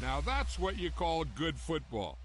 Now that's what you call good football.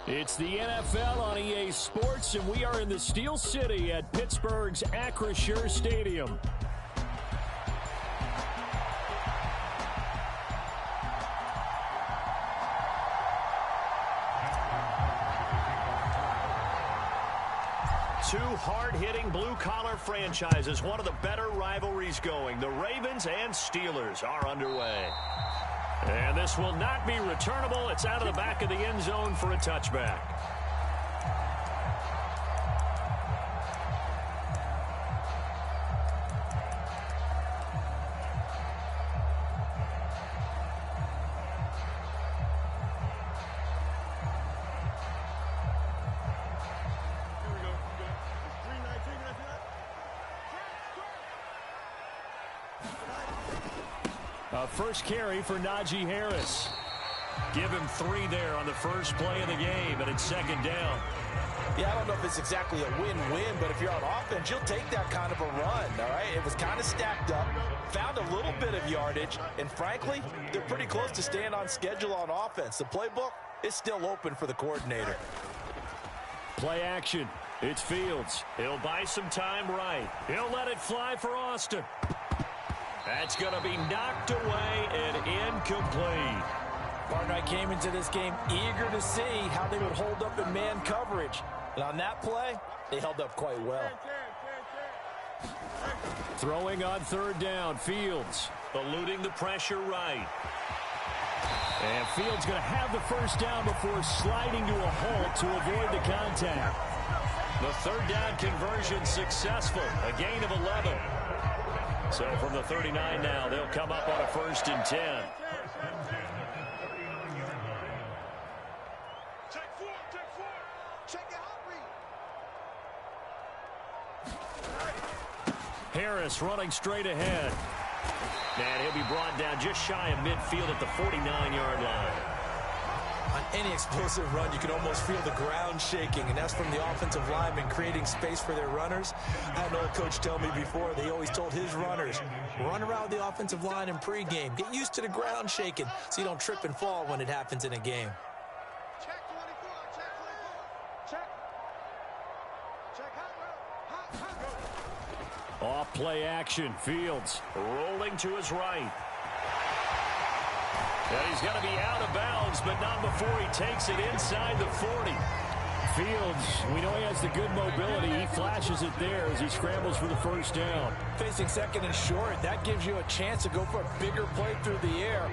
It's the NFL on EA Sports, and we are in the Steel City at Pittsburgh's Acrisure Stadium. Two hard-hitting blue-collar franchises, one of the better rivalries going. The Ravens and Steelers are underway. And this will not be returnable. It's out of the back of the end zone for a touchback. First carry for Najee Harris. Give him 3 there on the first play of the game, and it's second down. Yeah, I don't know if it's exactly a win-win, but if you're on offense, you'll take that kind of a run, all right? It was kind of stacked up, found a little bit of yardage, and frankly, they're pretty close to staying on schedule on offense. The playbook is still open for the coordinator. Play action. It's Fields. He'll buy some time right. He'll let it fly for Austin. That's going to be knocked away and incomplete. Partner, I came into this game eager to see how they would hold up in man coverage. And on that play, they held up quite well. Throwing on third down, Fields eluding the pressure right. And Fields going to have the first down before sliding to a halt to avoid the contact. The third down conversion successful, a gain of 11. So from the 39 now, they'll come up on a 1st and 10. Harris running straight ahead. And he'll be brought down just shy of midfield at the 49-yard line. On any explosive run, you can almost feel the ground shaking, and that's from the offensive linemen creating space for their runners. I had an old coach tell me before, they always told his runners, run around the offensive line in pregame. Get used to the ground shaking so you don't trip and fall when it happens in a game. Check 24, check 24, check hot, Off play action, Fields rolling to his right. And he's going to be out of bounds, but not before he takes it inside the 40. Fields, we know he has the good mobility. He flashes it there as he scrambles for the first down. Facing second and short, that gives you a chance to go for a bigger play through the air.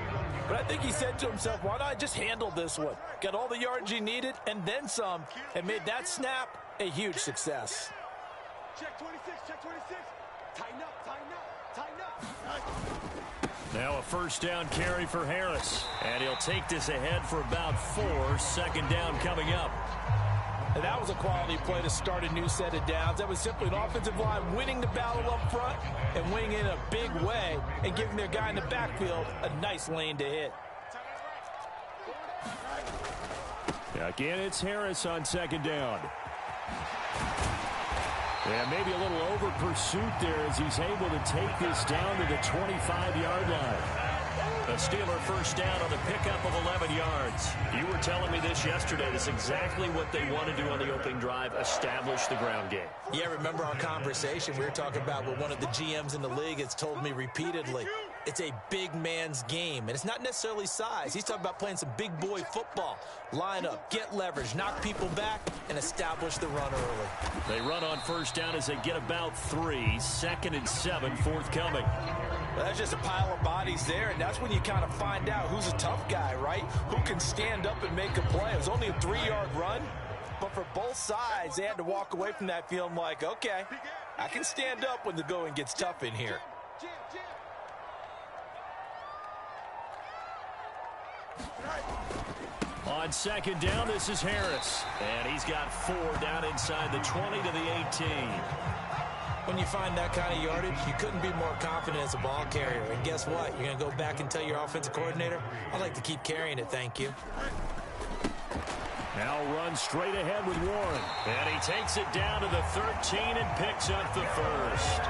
But I think he said to himself, why not just handle this one? Got all the yards he needed and then some, and made that snap a huge success. check 26, check 26. Now a first down carry for Harris. And he'll take this ahead for about 4. Second down coming up. And that was a quality play to start a new set of downs. That was simply an offensive line winning the battle up front and winning in a big way and giving their guy in the backfield a nice lane to hit. Again, it's Harris on second down. Yeah, maybe a little over pursuit there as he's able to take this down to the 25-yard line. A Steeler first down on the pickup of 11 yards. You were telling me this yesterday. That's exactly what they want to do on the opening drive, establish the ground game. Yeah, remember our conversation? We were talking about what one of the GMs in the league has told me repeatedly. It's a big man's game, and it's not necessarily size. He's talking about playing some big boy football. Line up, get leverage, knock people back, and establish the run early. They run on first down as they get about 3. 2nd and 7 forthcoming. Well, that's just a pile of bodies there, and that's when you kind of find out who's a tough guy, right? Who can stand up and make a play. It was only a 3-yard run, but for both sides, they had to walk away from that feeling like, okay, I can stand up when the going gets tough in here. On second down, this is Harris. And he's got 4 down inside the 20 to the 18. When you find that kind of yardage, you couldn't be more confident as a ball carrier. And guess what? You're going to go back and tell your offensive coordinator, I'd like to keep carrying it, thank you. Now run straight ahead with Warren. And he takes it down to the 13 and picks up the first.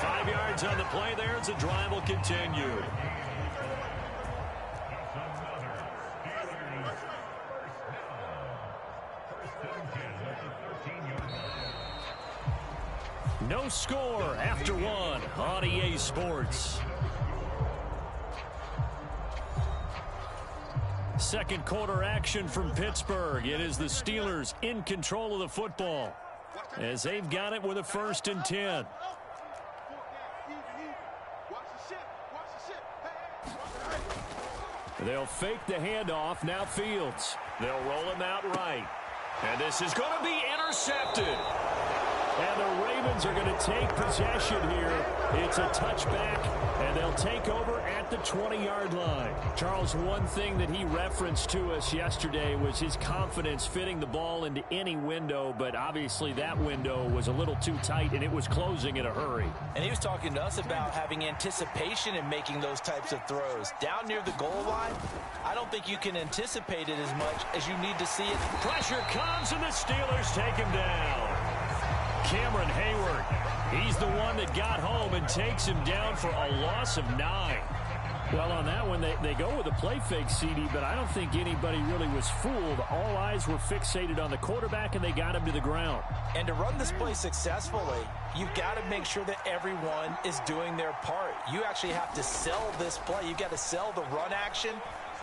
5 yards on the play there as the drive will continue. No score after 1 on EA Sports. Second quarter action from Pittsburgh. It is the Steelers in control of the football as they've got it with a 1st and 10. They'll fake the handoff. Now Fields. They'll roll him out right. And this is going to be intercepted. And the Ravens are going to take possession here. It's a touchback, and they'll take over at the 20-yard line. Charles, one thing that he referenced to us yesterday was his confidence fitting the ball into any window, but obviously that window was a little too tight, and it was closing in a hurry. And he was talking to us about having anticipation in making those types of throws. Down near the goal line, I don't think you can anticipate it as much as you need to see it. Pressure comes, and the Steelers take him down. Cameron Hayward, he's the one that got home and takes him down for a loss of 9. Well, on that one, they go with a play fake, CD, but I don't think anybody really was fooled. All eyes were fixated on the quarterback, and they got him to the ground. And to run this play successfully, you've got to make sure that everyone is doing their part. You actually have to sell this play. You've got to sell the run action.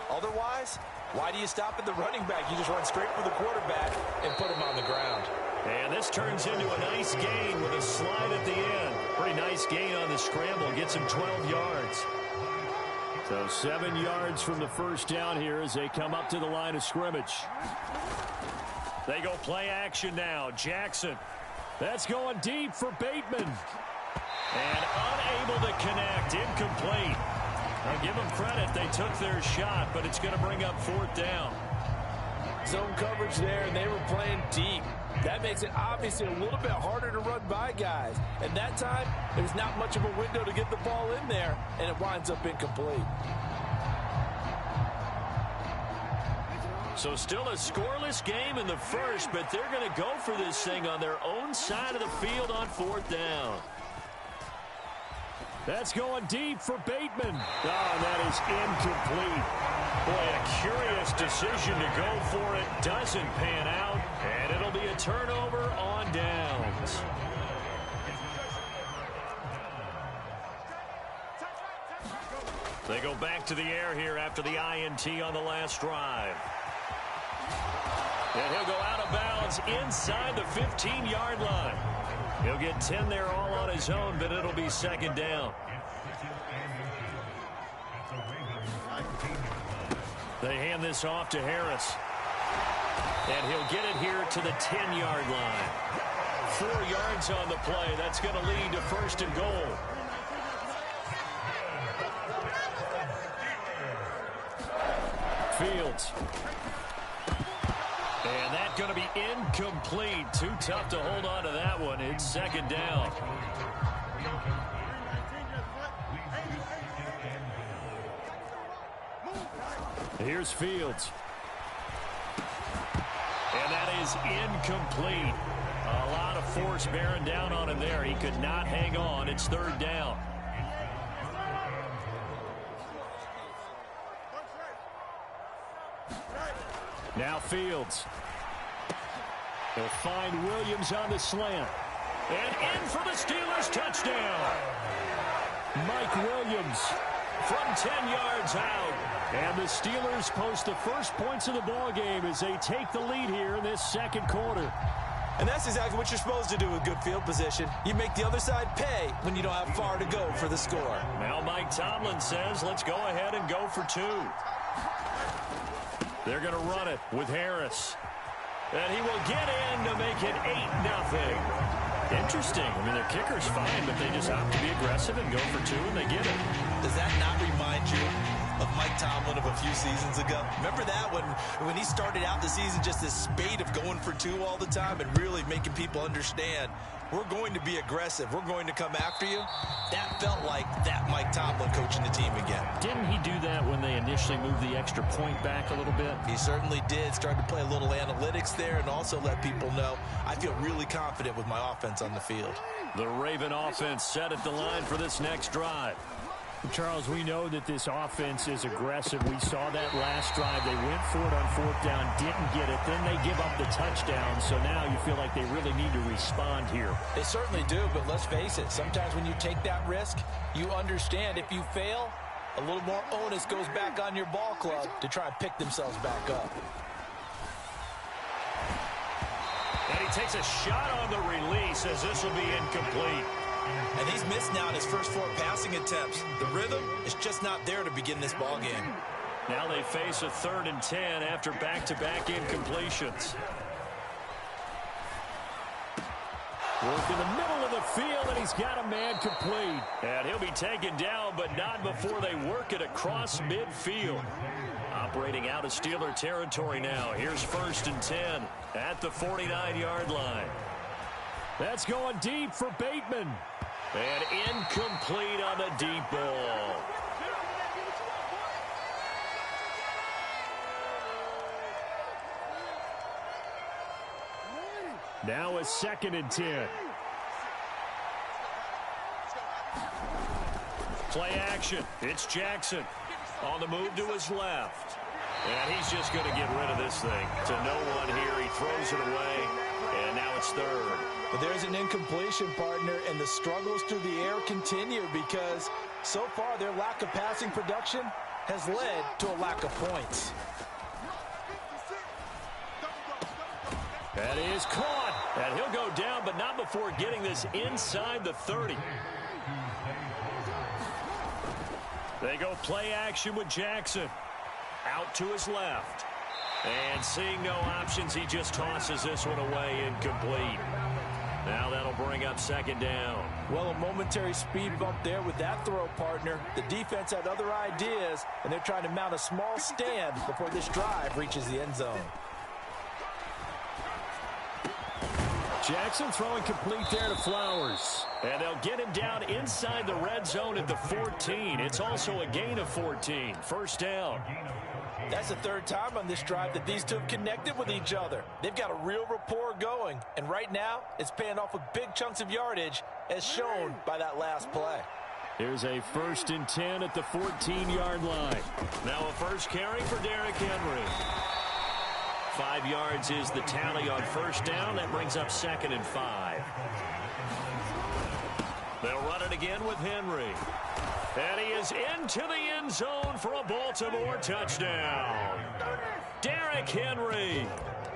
Otherwise, why do you stop at the running back? You just run straight for the quarterback and put him on the ground. And this turns into a nice gain with a slide at the end. Pretty nice gain on the scramble. Gets him 12 yards. So 7 yards from the first down here as they come up to the line of scrimmage. They go play action now. Jackson. That's going deep for Bateman. And unable to connect. Incomplete. I'll give them credit. They took their shot, but it's going to bring up 4th down. Zone coverage there, and they were playing deep. That makes it obviously a little bit harder to run by guys. And that time, there's not much of a window to get the ball in there, and it winds up incomplete. So still a scoreless game in the first, but they're going to go for this thing on their own side of the field on 4th down. That's going deep for Bateman. Oh, and that is incomplete. Boy, a curious decision to go for it. Doesn't pan out, and it'll be a turnover on downs. They go back to the air here after the INT on the last drive. And he'll go out of bounds inside the 15-yard line. He'll get 10 there all on his own, but it'll be 2nd down. They hand this off to Harris. And he'll get it here to the 10-yard line. 4 yards on the play. That's going to lead to 1st and goal. Fields. And that's going to be incomplete. Too tough to hold on to that one. It's 2nd down. Here's Fields. And that is incomplete. A lot of force bearing down on him there. He could not hang on. It's 3rd down. Now Fields. They'll find Williams on the slant. And in for the Steelers touchdown. Mike Williams from 10 yards out. And the Steelers post the first points of the ball game as they take the lead here in this 2nd quarter. And that's exactly what you're supposed to do with good field position. You make the other side pay when you don't have far to go for the score. Now Mike Tomlin says, let's go ahead and go for 2. They're going to run it with Harris. And he will get in to make it 8-0. Interesting. I mean, their kicker's fine, but they just opt to be aggressive and go for 2, and they get it. Does that not remind you of Mike Tomlin of a few seasons ago? Remember that when he started out the season, just this spate of going for 2 all the time and really making people understand we're going to be aggressive. We're going to come after you. That felt like that Mike Tomlin coaching the team again. Didn't he do that when they initially moved the extra point back a little bit? He certainly did. Started to play a little analytics there and also let people know I feel really confident with my offense on the field. The Raven offense set at the line for this next drive. Charles, we know that this offense is aggressive. We saw that last drive. They went for it on 4th down, didn't get it. Then they give up the touchdown. So now you feel like they really need to respond here. They certainly do, but let's face it. Sometimes when you take that risk, you understand if you fail, a little more onus goes back on your ball club to try and pick themselves back up. And he takes a shot on the release as this will be incomplete. And he's missed now in his first 4 passing attempts. The rhythm is just not there to begin this ball game. Now they face a 3rd and 10 after back-to-back incompletions. Work in the middle of the field, and he's got a man complete. And he'll be taken down, but not before they work it across midfield. Operating out of Steeler territory now. Here's 1st and 10 at the 49-yard line. That's going deep for Bateman. And incomplete on the deep ball. Now a 2nd and 10. Play action. It's Jackson on the move to his left. And he's just going to get rid of this thing to no one here. He throws it away, and now it's 3rd. But there's an incompletion, partner, and the struggles through the air continue because so far their lack of passing production has led to a lack of points. That is caught. And he'll go down, but not before getting this inside the 30. They go play action with Jackson. Out to his left. And seeing no options, he just tosses this one away incomplete. Now that'll bring up 2nd down. Well, a momentary speed bump there with that throw, partner. The defense had other ideas, and they're trying to mount a small stand before this drive reaches the end zone. Jackson throwing complete there to Flowers. And they'll get him down inside the red zone at the 14. It's also a gain of 14. 1st down. That's the 3rd time on this drive that these two have connected with each other. They've got a real rapport going. And right now, it's paying off with big chunks of yardage, as shown by that last play. Here's a 1st and 10 at the 14-yard line. Now a first carry for Derrick Henry. 5 yards is the tally on 1st down. That brings up 2nd and 5. They'll run it again with Henry. And he is into the end zone for a Baltimore touchdown. Derrick Henry,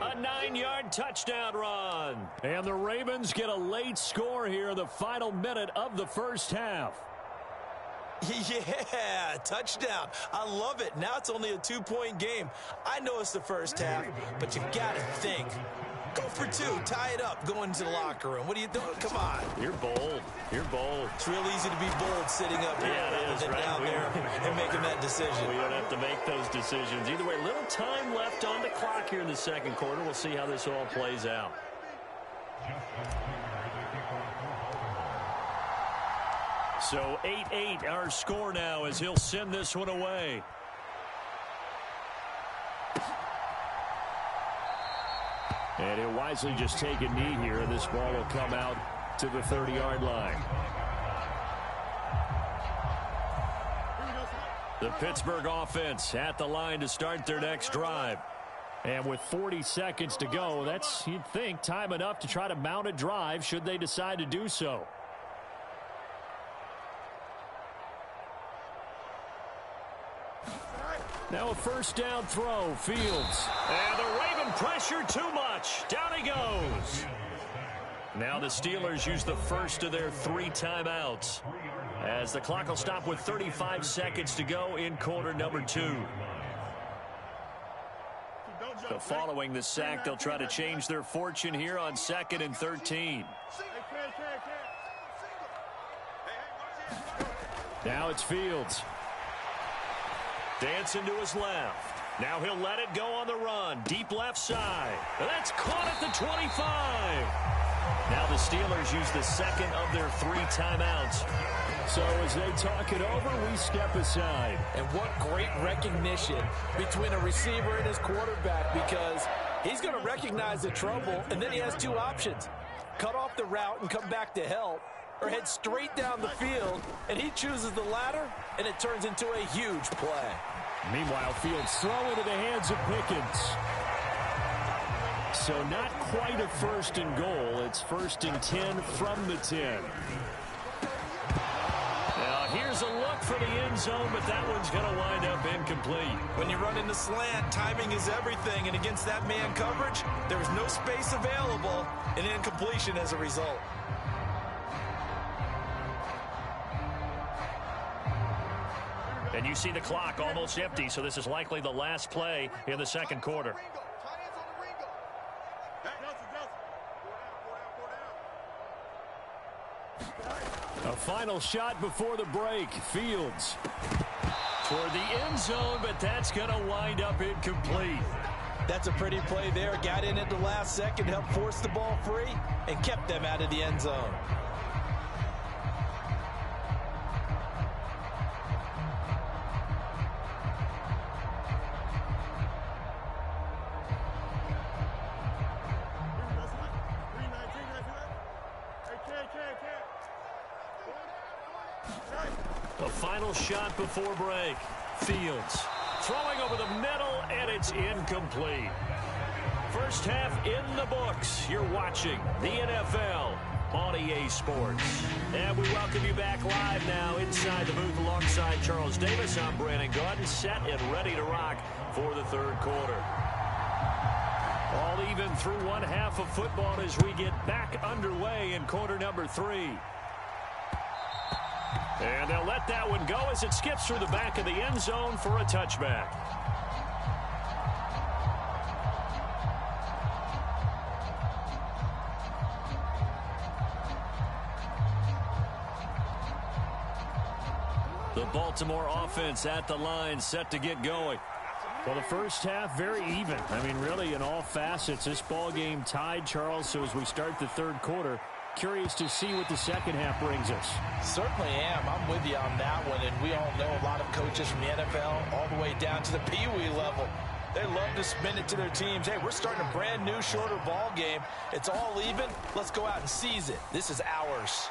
a 9-yard touchdown run. And the Ravens get a late score here in the final minute of the 1st half. Yeah, touchdown. I love it. Now it's only a 2-point game. I know it's the 1st half, but you got to think Go for 2. Tie it up. Go into the locker room. What are you doing? Come on. You're bold. You're bold. It's real easy to be bold sitting up here rather than down there and making that decision. We don't have to make those decisions. Either way, little time left on the clock here in the second quarter. We'll see how this all plays out. So 8-8 our score now as he'll send this one away. And he'll wisely just take a knee here, and this ball will come out to the 30-yard line. The Pittsburgh offense at the line to start their next drive. And with 40 seconds to go, that's, you'd think, time enough to try to mount a drive should they decide to do so. Now a first down throw, Fields. And the Raven pressure too much. Down he goes. Now the Steelers use the first of their 3 timeouts, as the clock will stop with 35 seconds to go in quarter number 2. So following the sack, they'll try to change their fortune here on 2nd and 13. Now it's Fields. Dancing to his left. Now he'll let it go on the run. Deep left side. That's caught at the 25. Now the Steelers use the second of their 3 timeouts. So as they talk it over, we step aside. And what great recognition between a receiver and his quarterback, because he's going to recognize the trouble, and then he has 2 options. Cut off the route and come back to help, or head straight down the field, and he chooses the latter, and it turns into a huge play. Meanwhile, Fields throw into the hands of Pickens. So not quite a 1st and goal. It's 1st and 10 from the 10. Now here's a look for the end zone, but that one's going to wind up incomplete. When you run in the slant, timing is everything, and against that man coverage, there was no space available, and incompletion as a result. And you see the clock almost empty, so this is likely the last play in the second quarter. A final shot before the break. Fields toward the end zone, but that's going to wind up incomplete. That's a pretty play there. Got in at the last second, helped force the ball free, and kept them out of the end zone. The final shot before break. Fields throwing over the middle, and it's incomplete. First half in the books. You're watching the NFL on EA Sports. And we welcome you back live now inside the booth alongside Charles Davis. I'm Brandon Gaudin, set and ready to rock for the third quarter. All even through one half of football as we get back underway in quarter number 3. And they'll let that one go as it skips through the back of the end zone for a touchback. The Baltimore offense at the line, set to get going. Well, the first half, very even. I mean, really, in all facets, this ball game tied, Charles. So as we start the third quarter, curious to see what the second half brings us. Certainly am. I'm with you on that one. And we all know a lot of coaches from the NFL all the way down to the Pee-wee level. They love to spin it to their teams. Hey, we're starting a brand new, shorter ball game. It's all even. Let's go out and seize it. This is ours.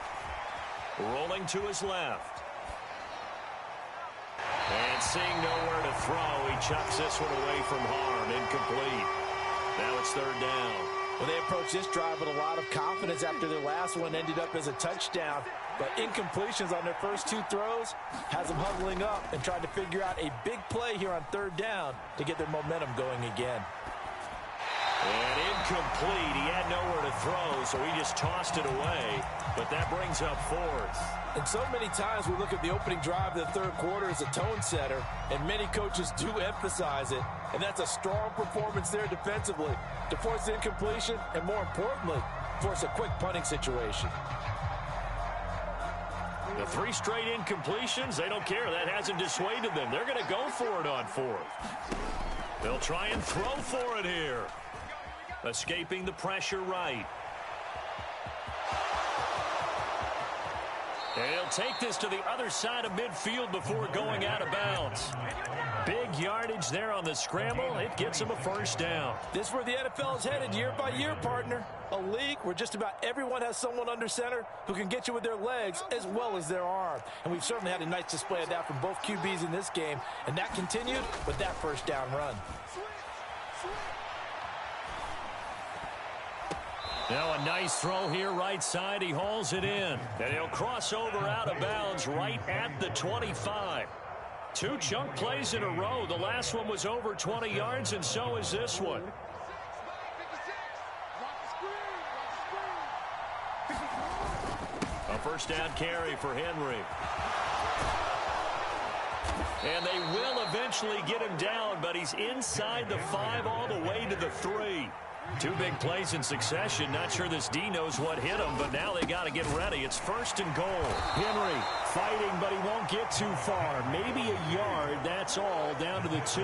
Rolling to his left. And seeing nowhere to throw, he chucks this one away from harm. Incomplete. Now it's third down. Well, they approached this drive with a lot of confidence after their last one ended up as a touchdown. But incompletions on their first 2 throws has them huddling up and trying to figure out a big play here on third down to get their momentum going again. And incomplete. He had nowhere to throw, so he just tossed it away. But that brings up fourth. And so many times we look at the opening drive of the third quarter as a tone setter, and many coaches do emphasize it. And that's a strong performance there defensively to force the incompletion and, more importantly, force a quick punting situation. The 3 straight incompletions, they don't care. That hasn't dissuaded them. They're going to go for it on fourth. They'll try and throw for it here. Escaping the pressure right. And he'll take this to the other side of midfield before going out of bounds. Big yardage there on the scramble. It gets him a first down. This is where the NFL is headed year by year, partner. A league where just about everyone has someone under center who can get you with their legs as well as their arm. And we've certainly had a nice display of that from both QBs in this game. And that continued with that first down run. Now a nice throw here right side. He hauls it in. And he'll cross over out of bounds right at the 25. 2 chunk plays in a row. The last one was over 20 yards, and so is this one. A first down carry for Henry. And they will eventually get him down, but he's inside the 5 all the way to the 3. 2 big plays in succession. Not sure this D knows what hit him, but now they got to get ready. It's first and goal. Henry fighting, but he won't get too far. Maybe a yard, that's all, down to the 2.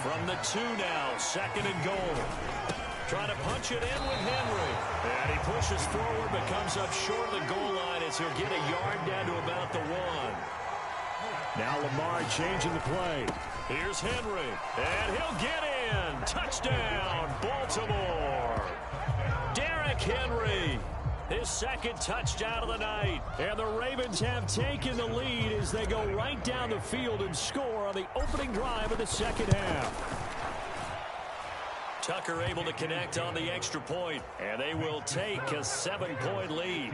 From the 2 now, second and goal. Trying to punch it in with Henry. And he pushes forward, but comes up short of the goal line as he'll get a yard down to about the 1. Now Lamar changing the play. Here's Henry, and he'll get in. Touchdown, Baltimore. Derrick Henry, his second touchdown of the night. And the Ravens have taken the lead as they go right down the field and score on the opening drive of the second half. Tucker able to connect on the extra point, and they will take a 7-point lead.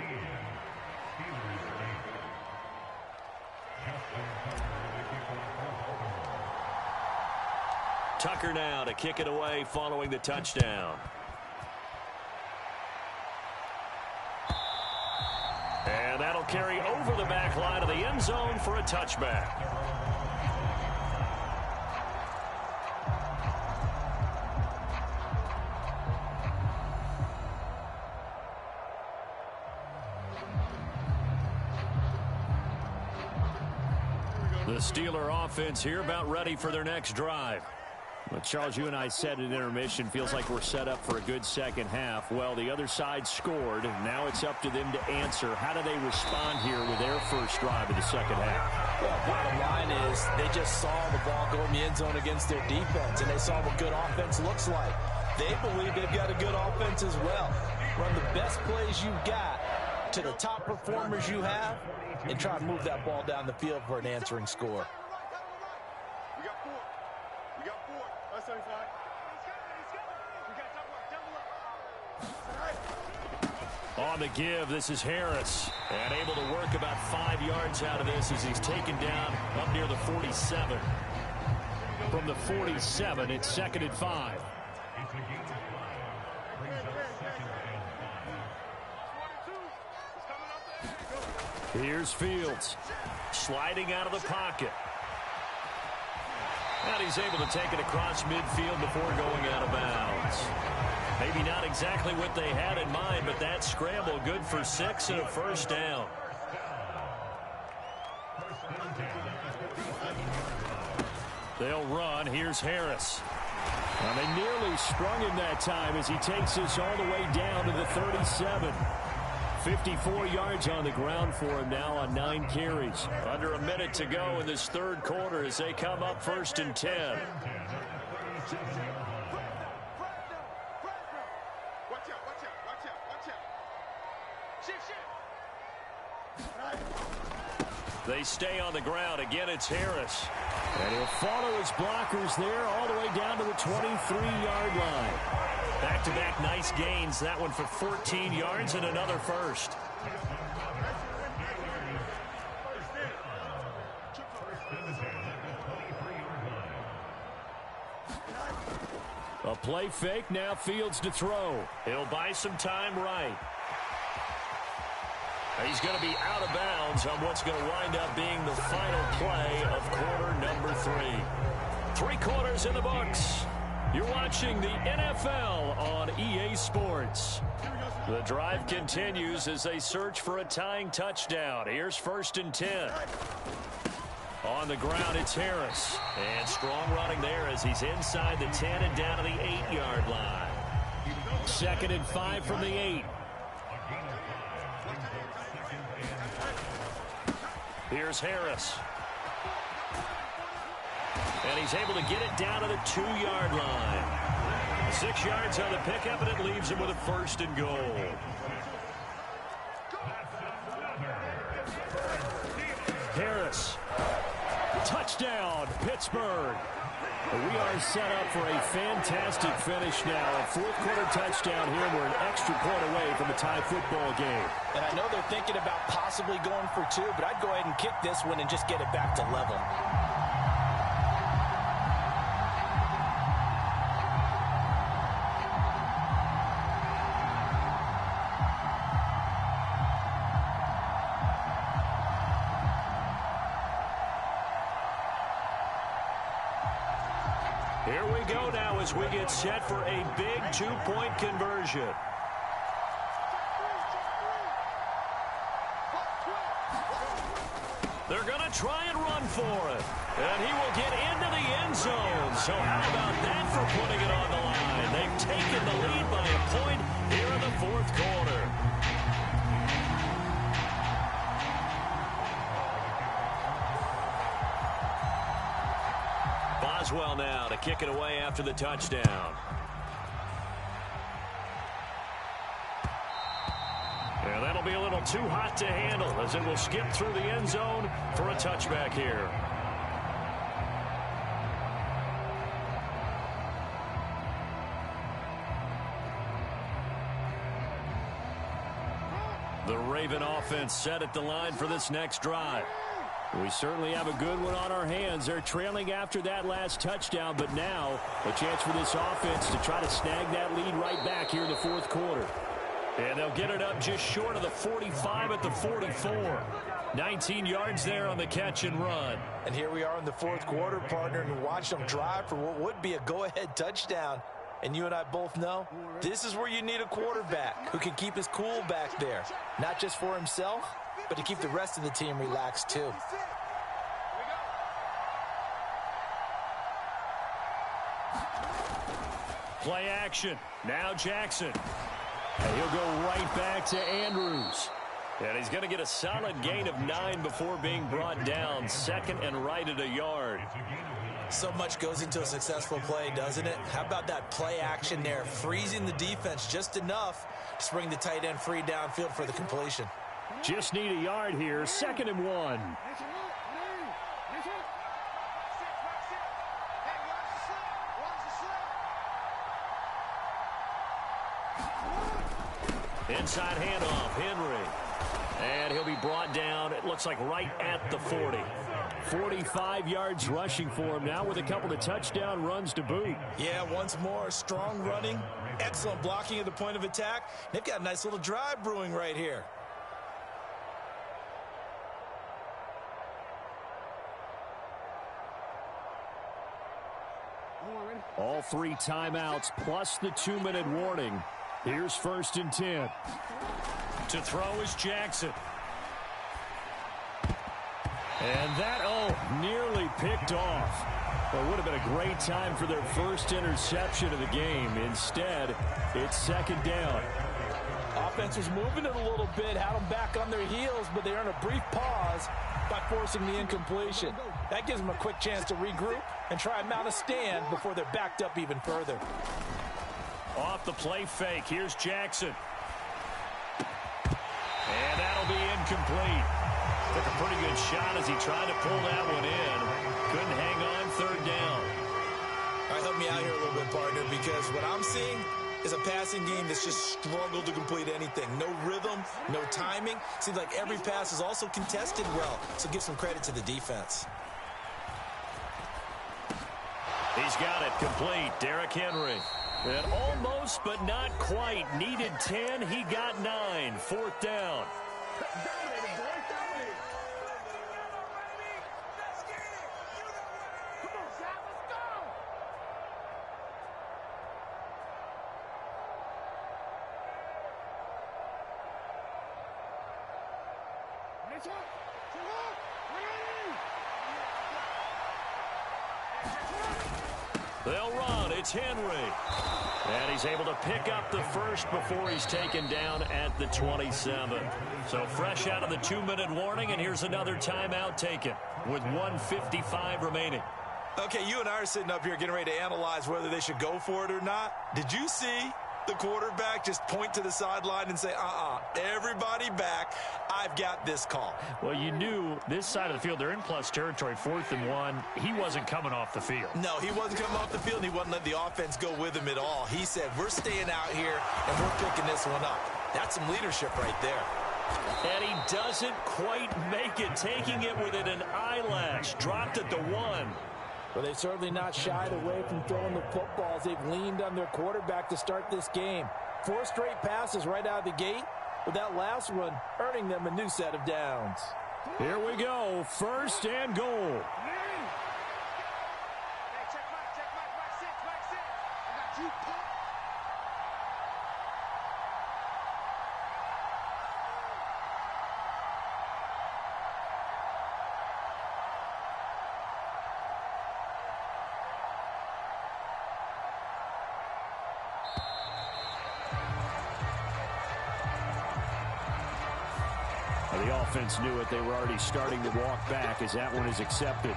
Tucker now to kick it away following the touchdown. And that'll carry over the back line of the end zone for a touchback. The Steeler offense here about ready for their next drive. Well, Charles, you and I said at intermission, feels like we're set up for a good second half. Well, the other side scored. Now it's up to them to answer. How do they respond here with their first drive of the second half? Well, bottom line is they just saw the ball go in the end zone against their defense, and they saw what good offense looks like. They believe they've got a good offense as well. Run the best plays you've got to the top performers you have, and try to move that ball down the field for an answering score. We got 4. We got 4. That's 35. We got double up. On the give, this is Harris. And able to work about 5 yards out of this as he's taken down up near the 47. From the 47, it's second and 5. Here's Fields. Sliding out of the pocket. And he's able to take it across midfield before going out of bounds. Maybe not exactly what they had in mind, but that scramble good for 6 and a first down. They'll run. Here's Harris. Well, they nearly sprung him that time as he takes this all the way down to the 37. 54 yards on the ground for him now on 9 carries. Under a minute to go in this third quarter as they come up first and 10. Watch out, watch out, watch out, watch out. Shift. They stay on the ground. Again, it's Harris. And he'll follow his blockers there all the way down to the 23-yard line. Back-to-back nice gains. That one for 14 yards and another first. A play fake, now Fields to throw. He'll buy some time right. He's going to be out of bounds on what's going to wind up being the final play of quarter number 3. 3 quarters in the books. You're watching the NFL on EA Sports. The drive continues as they search for a tying touchdown. Here's 1st and 10. On the ground, it's Harris. And strong running there as he's inside the 10 and down to the 8-yard line. 2nd and 5 from the 8. Here's Harris. And he's able to get it down to the 2-yard line. 6 yards on the pickup, and it leaves him with a 1st and goal. Harris. Touchdown, Pittsburgh. We are set up for a fantastic finish now. A 4th quarter touchdown here. We're an extra point away from a tie football game. And I know they're thinking about possibly going for 2, but I'd go ahead and kick this one and just get it back to level. Here we go now as we get set for a big 2-point conversion. They're going to try and run for it. And he will get into the end zone. So how about that for putting it on the line? They've taken the lead by a point here in the 4th quarter. Boswell now to kick it away after the touchdown. And that'll be a little too hot to handle as it will skip through the end zone for a touchback here. The Raven offense set at the line for this next drive. We certainly have a good one on our hands. They're trailing after that last touchdown, but now a chance for this offense to try to snag that lead right back here in the 4th quarter. And they'll get it up just short of the 45 at the 44. 19 yards there on the catch and run. And here we are in the 4th quarter, partner, and watch them drive for what would be a go-ahead touchdown. And you and I both know this is where you need a quarterback who can keep his cool back there, not just for himself, but to keep the rest of the team relaxed too. Play action. Now Jackson. And he'll go right back to Andrews. And he's going to get a solid gain of 9 before being brought down. 2nd and right at a yard. So much goes into a successful play, doesn't it? How about that play action there? Freezing the defense just enough to bring the tight end free downfield for the completion. Just need a yard here. 2nd and 1. Inside handoff, Henry. And he'll be brought down, it looks like right at the 40. 45 yards rushing for him now with a couple of touchdown runs to boot. Yeah, once more, strong running, excellent blocking at the point of attack. They've got a nice little drive brewing right here. All 3 timeouts plus the 2-minute warning. Here's 1st and 10. To throw is Jackson. And that, nearly picked off. Well, it would have been a great time for their first interception of the game. Instead, it's 2nd down. Offense was moving it a little bit, had them back on their heels, but they earned a brief pause by forcing the incompletion. That gives them a quick chance to regroup and try and mount a stand before they're backed up even further. Off the play fake, here's Jackson. And that'll be incomplete. Took a pretty good shot as he tried to pull that one in. Couldn't hang on, 3rd down. All right, help me out here a little bit, partner, because what I'm seeing is a passing game that's just struggled to complete anything. No rhythm, no timing. Seems like every pass is also contested well, so give some credit to the defense. He's got it complete. Derrick Henry. And almost, but not quite. Needed 10. He got 9. 4th down. They'll run. It's Henry. And he's able to pick up the first before he's taken down at the 27. So fresh out of the 2-minute warning, and here's another timeout taken with 1:55 remaining. Okay, you and I are sitting up here getting ready to analyze whether they should go for it or not. Did you see the quarterback just point to the sideline and say, everybody back, I've got this call? Well, you knew this side of the field, they're in plus territory, 4th and 1. He wasn't coming off the field. No, he wasn't coming off the field, and he wasn't letting the offense go with him at all. He said, we're staying out here, and we're picking this one up. That's some leadership right there. And he doesn't quite make it, taking it within an eyelash. Dropped at the 1. Well, they've certainly not shied away from throwing the footballs. They've leaned on their quarterback to start this game. 4 straight passes right out of the gate, with that last one earning them a new set of downs. Here we go. 1st and goal. The offense knew it. They were already starting to walk back as that one is accepted.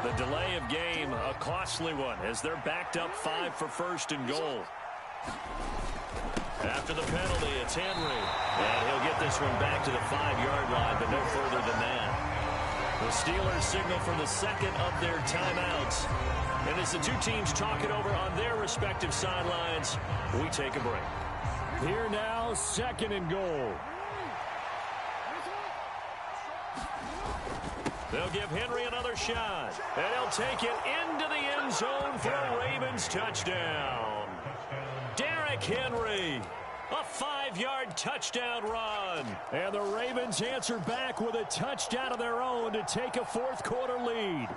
The delay of game, a costly one, as they're backed up 5 for 1st and goal. After the penalty, it's Henry. And he'll get this one back to the 5-yard line, but no further than that. The Steelers signal for the second of their timeouts. And as the two teams talk it over on their respective sidelines, we take a break. Here now, 2nd and goal. They'll give Henry another shot. And he'll take it into the end zone for a Ravens touchdown. Derrick Henry, a 5-yard touchdown run. And the Ravens answer back with a touchdown of their own to take a 4th quarter lead.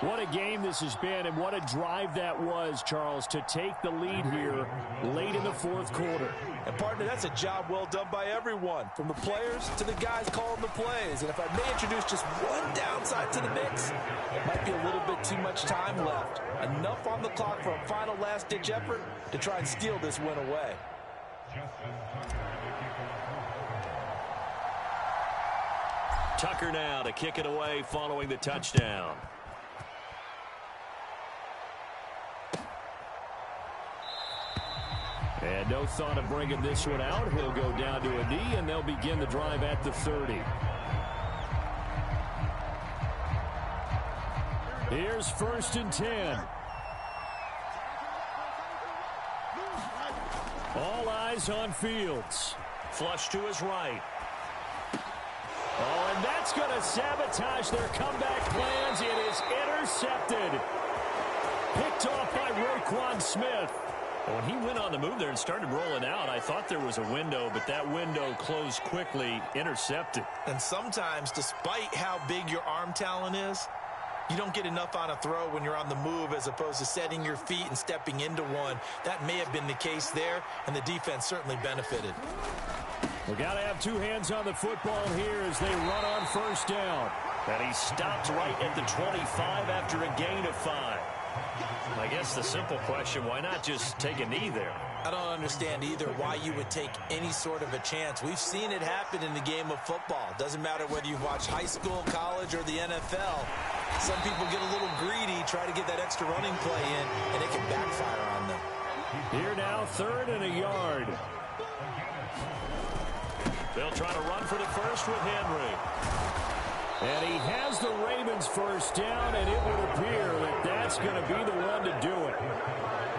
What a game this has been, and what a drive that was, Charles, to take the lead here late in the 4th quarter. And, partner, that's a job well done by everyone, from the players to the guys calling the plays. And if I may introduce just one downside to the mix, it might be a little bit too much time left. Enough on the clock for a final last-ditch effort to try and steal this win away. Tucker now to kick it away following the touchdown. And no thought of bringing this one out. He'll go down to a knee, and they'll begin the drive at the 30. Here's 1st and 10. All eyes on Fields. Flush to his right. Oh, and that's going to sabotage their comeback plans. It is intercepted. Picked off by Roquan Smith. When he went on the move there and started rolling out, I thought there was a window, but that window closed quickly, intercepted. And sometimes, despite how big your arm talent is, you don't get enough on a throw when you're on the move as opposed to setting your feet and stepping into one. That may have been the case there, and the defense certainly benefited. We got to have 2 hands on the football here as they run on 1st down. And he stopped right at the 25 after a gain of 5. I guess the simple question, why not just take a knee there? I don't understand either why you would take any sort of a chance. We've seen it happen in the game of football. Doesn't matter whether you've watched high school, college, or the NFL. Some people get a little greedy, try to get that extra running play in, and it can backfire on them. Here now, 3rd and a yard. They'll try to run for the first with Henry. And he has the Ravens 1st down, and it would appear that that's going to be the one to do it.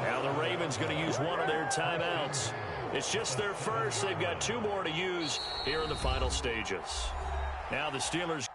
Now the Ravens going to use one of their timeouts. It's just their first. They've got 2 more to use here in the final stages. Now the Steelers.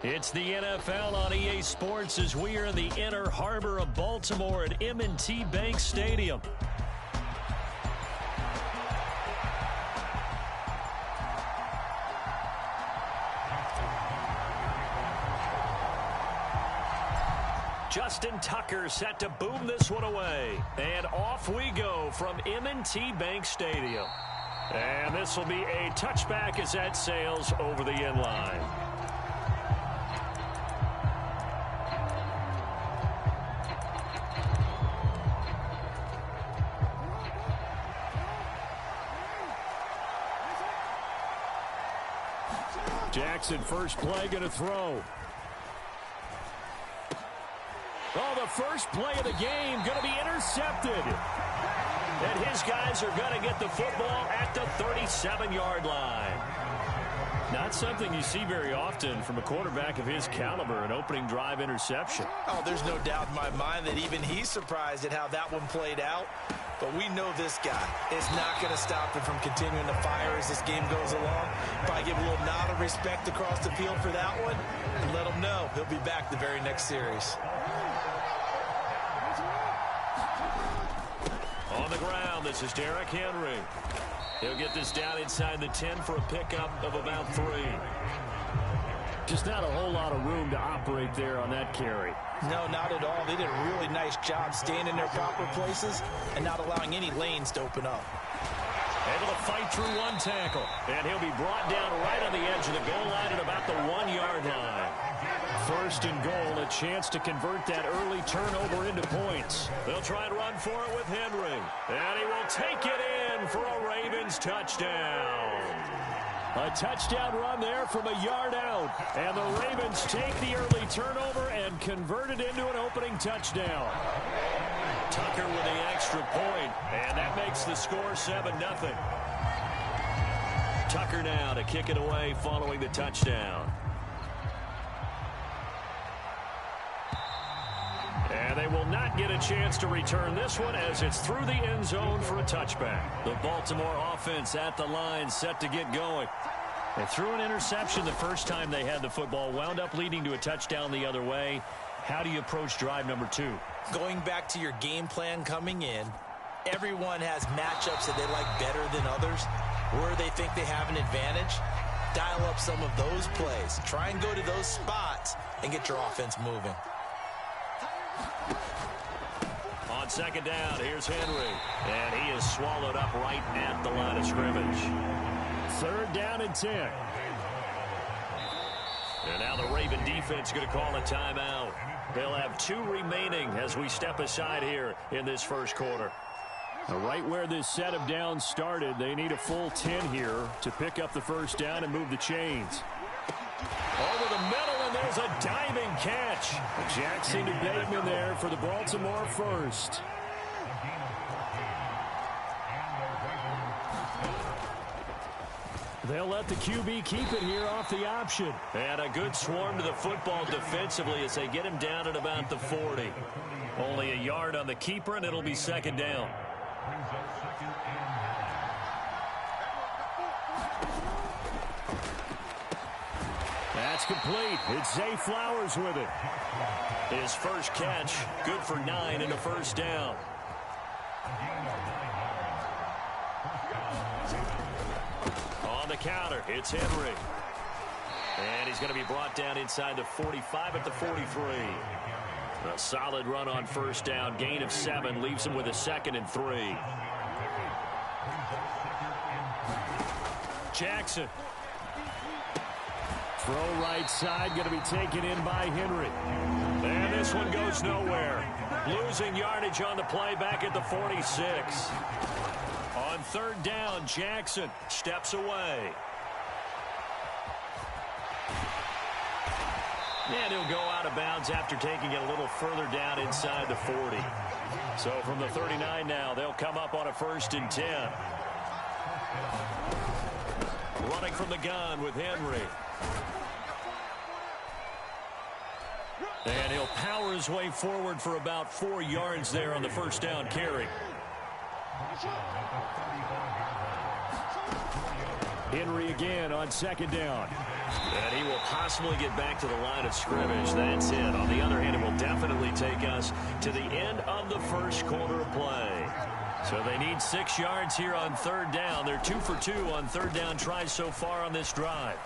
It's the NFL on EA Sports as we are in the inner harbor of Baltimore at M&T Bank Stadium. Justin Tucker set to boom this one away. And off we go from M&T Bank Stadium. And this will be a touchback as that sails over the end line. Jackson, first play, going to throw. Oh, the first play of the game going to be intercepted. And his guys are going to get the football at the 37-yard line. Not something you see very often from a quarterback of his caliber, an opening drive interception. Oh, there's no doubt in my mind that even he's surprised at how that one played out. But we know this guy is not going to stop him from continuing to fire as this game goes along. Probably give a little nod of respect across the field for that one and let him know he'll be back the very next series. On the ground, this is Derrick Henry. He'll get this down inside the 10 for a pickup of about 3. Just not a whole lot of room to operate there on that carry. No, not at all. They did a really nice job staying in their proper places and not allowing any lanes to open up. Able to fight through one tackle. And he'll be brought down right on the edge of the goal line at about the 1-yard line. First and goal, a chance to convert that early turnover into points. They'll try and run for it with Henry. And he will take it in for a Ravens touchdown. A touchdown run there from a yard out. And the Ravens take the early turnover and convert it into an opening touchdown. Tucker with the extra point, and that makes the score 7-0. Tucker now to kick it away following the touchdown. And they will not get a chance to return this one as it's through the end zone for a touchback. The Baltimore offense at the line set to get going. They threw an interception the first time they had the football, wound up leading to a touchdown the other way. How do you approach drive number 2? Going back to your game plan coming in, everyone has matchups that they like better than others, where they think they have an advantage. Dial up some of those plays. Try and go to those spots and get your offense moving. On On second down, here's Henry. And he is swallowed up right at the line of scrimmage. 3rd down and 10. And now the Raven defense going to call a timeout. They'll have 2 remaining as we step aside here in this first quarter. Right where this set of downs started, they need a full 10 here to pick up the first down and move the chains. Over the middle, and there's a diving catch. Jackson to Bateman there for the Baltimore first. They'll let the QB keep it here off the option. And a good swarm to the football defensively as they get him down at about the 40. Only a yard on the keeper, and it'll be second down. That's complete. It's Zay Flowers with it. His first catch, good for 9 and a first down. On the counter, it's Henry. And he's going to be brought down inside the 45 at the 43. A solid run on first down. Gain of 7 leaves him with a 2nd and 3. Jackson. Throw right side, going to be taken in by Henry. And this one goes nowhere. Losing yardage on the play back at the 46. On 3rd down, Jackson steps away. And he'll go out of bounds after taking it a little further down inside the 40. So from the 39 now, they'll come up on a 1st and 10. Running from the gun with Henry. And he'll power his way forward for about 4 yards there on the first down carry. Henry again on 2nd down. And he will possibly get back to the line of scrimmage. That's it. On the other hand, it will definitely take us to the end of the first quarter of play. So they need 6 yards here on 3rd down. They're 2 for 2 on 3rd down tries so far on this drive.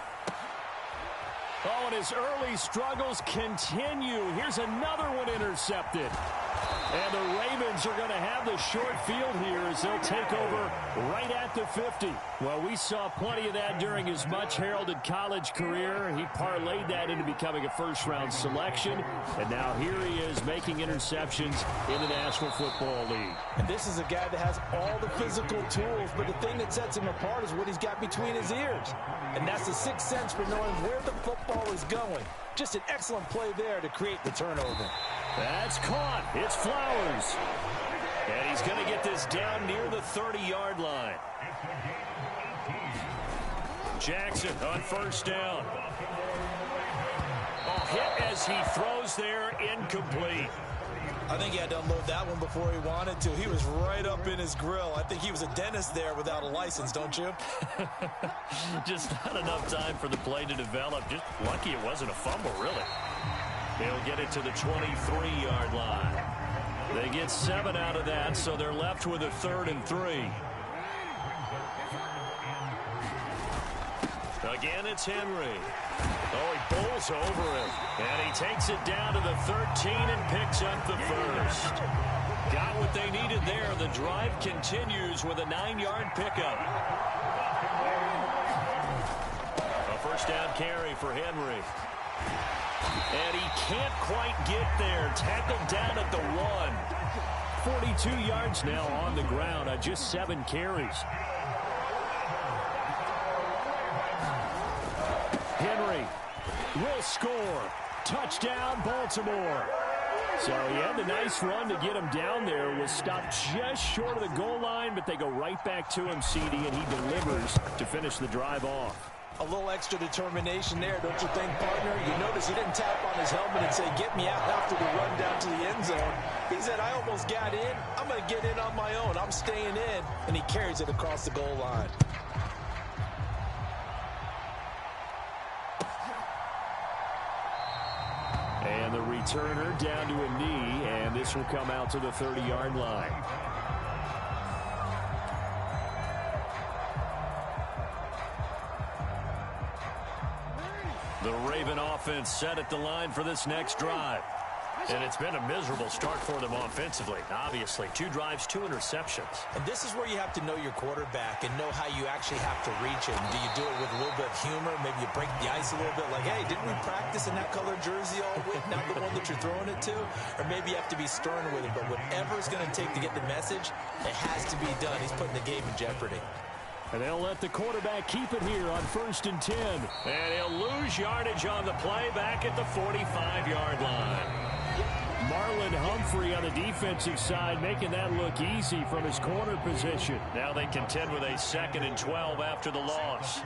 Oh, and his early struggles continue. Here's another one intercepted. And the Ravens are going to have the short field here as they'll take over right at the 50. Well, we saw plenty of that during his much-heralded college career. He parlayed that into becoming a first-round selection. And now here he is making interceptions in the National Football League. And this is a guy that has all the physical tools, but the thing that sets him apart is what he's got between his ears. And that's the sixth sense for knowing where the football is going. Just an excellent play there to create the turnover. That's caught. It's Flowers. And he's going to get this down near the 30-yard line. Jackson on first down. Oh, hit as he throws there, incomplete. I think he had to unload that one before he wanted to. He was right up in his grill. I think he was a dentist there without a license, don't you? Just not enough time for the play to develop. Just lucky it wasn't a fumble, really. He'll get it to the 23-yard line. They get 7 out of that, so they're left with a 3rd and 3. Again, it's Henry. Oh, he bowls over him. And he takes it down to the 13 and picks up the first. Got what they needed there. The drive continues with a 9-yard pickup. A first down carry for Henry. And he can't quite get there. Tackled down at the 1. 42 yards now on the ground on just 7 carries. Henry will score. Touchdown, Baltimore. So he had the nice run to get him down there. Was stopped just short of the goal line, but they go right back to him, CD, and he delivers to finish the drive off. A little extra determination there, don't you think, partner? You notice he didn't tap on his helmet and say, get me out after the run down to the end zone. He said, I almost got in. I'm going to get in on my own. I'm staying in. And he carries it across the goal line. And the returner down to a knee, and this will come out to the 30-yard line. The Raven offense set at the line for this next drive. And it's been a miserable start for them offensively. Obviously, 2 drives, 2 interceptions. And this is where you have to know your quarterback and know how you actually have to reach him. Do you do it with a little bit of humor? Maybe you break the ice a little bit like, hey, didn't we practice in that color jersey all week? Not the one that you're throwing it to? Or maybe you have to be stern with him. But whatever it's going to take to get the message, it has to be done. He's putting the game in jeopardy. And they'll let the quarterback keep it here on 1st and 10. And he'll lose yardage on the play back at the 45-yard line. Marlon Humphrey on the defensive side making that look easy from his corner position. Now they contend with a 2nd and 12 after the loss.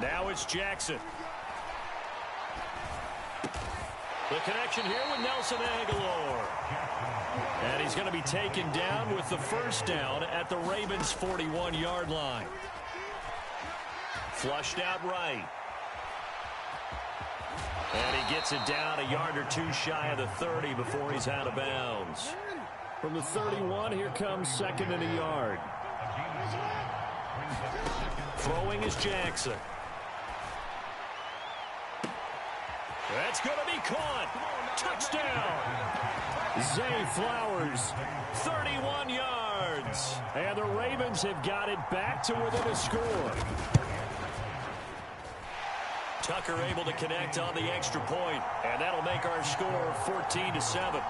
Now it's Jackson. The connection here with Nelson Aguilar. And he's going to be taken down with the 1st down at the Ravens' 41-yard line. Flushed out right. And he gets it down a yard or 2 shy of the 30 before he's out of bounds. From the 31, here comes 2nd and a yard. Throwing is Jackson. That's going to be caught. Touchdown. Zay Flowers. 31 yards. And the Ravens have got it back to within a score. Tucker able to connect on the extra point, and that'll make our score 14-7.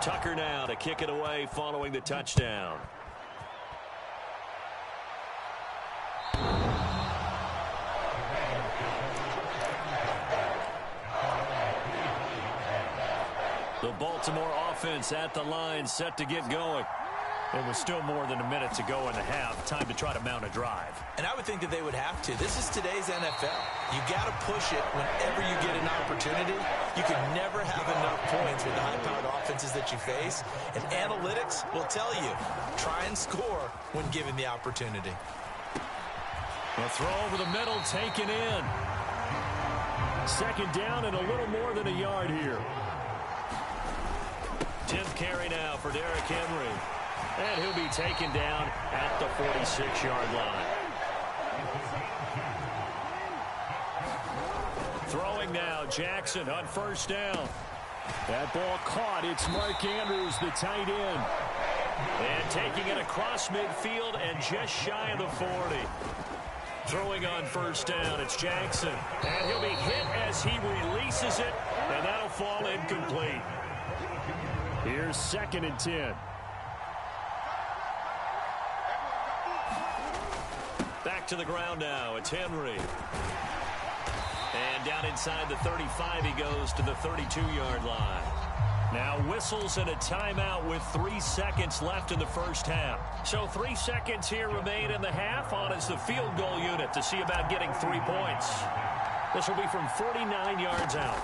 Tucker now to kick it away following the touchdown. The Baltimore offense at the line, set to get going. It was still more than a minute to go in the half. Time to try to mount a drive. And I would think that they would have to. This is today's NFL. You got to push it whenever you get an opportunity. You can never have enough points with the high-powered offenses that you face. And analytics will tell you, try and score when given the opportunity. A throw over the middle, taken in. 2nd down and a little more than a yard here. 10th carry now for Derrick Henry. And he'll be taken down at the 46-yard line. Throwing now, Jackson on 1st down. That ball caught. It's Mark Andrews, the tight end. And taking it across midfield and just shy of the 40. Throwing on 1st down, it's Jackson. And he'll be hit as he releases it, and that'll fall incomplete. Here's 2nd and 10. Back to the ground now. It's Henry. And down inside the 35, he goes to the 32-yard line. Now whistles and a timeout with 3 seconds left in the 1st half. So 3 seconds here remain in the half. On is the field goal unit to see about getting 3 points. This will be from 49 yards out.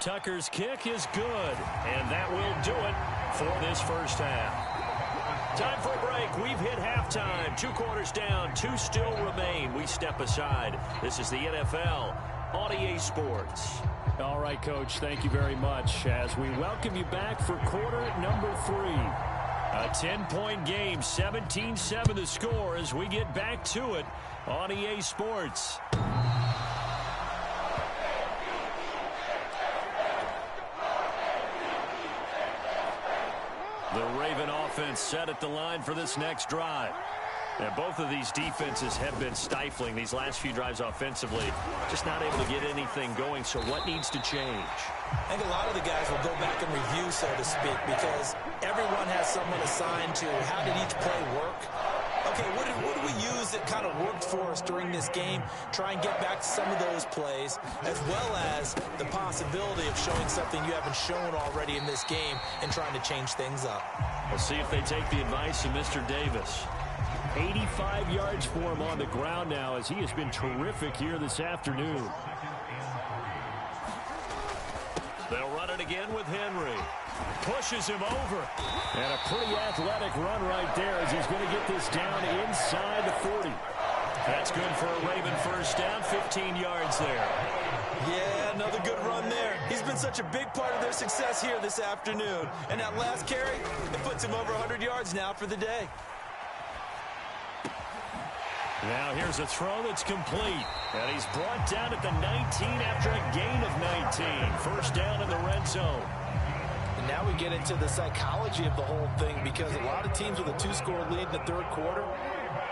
Tucker's kick is good, and that will do it for this 1st half. Time for a break. We've hit halftime. 2 quarters down. 2 still remain. We step aside. This is the NFL on EA Sports. All right, Coach, thank you very much as we welcome you back for quarter number 3. A 10-point game, 17-7 the score as we get back to it on EA Sports. The Raven offense set at the line for this next drive. And both of these defenses have been stifling these last few drives offensively. Just not able to get anything going. So what needs to change? I think a lot of the guys will go back and review, so to speak, because everyone has someone assigned to how did each play work. Okay, what did we use that kind of worked for us during this game? Try and get back to some of those plays, as well as the possibility of showing something you haven't shown already in this game and trying to change things up. We'll see if they take the advice of Mr. Davis. 85 yards for him on the ground now as he has been terrific here this afternoon. They'll run it again with Henry. Pushes him over. And a pretty athletic run right there as he's going to get this down inside the 40. That's good for a Raven 1st down, 15 yards there. Yeah, another good run there. He's been such a big part of their success here this afternoon. And that last carry, it puts him over 100 yards now for the day. Now here's a throw that's complete. And he's brought down at the 19 after a gain of 19. First down in the red zone. And now we get into the psychology of the whole thing, because a lot of teams with a 2-score lead in the third quarter,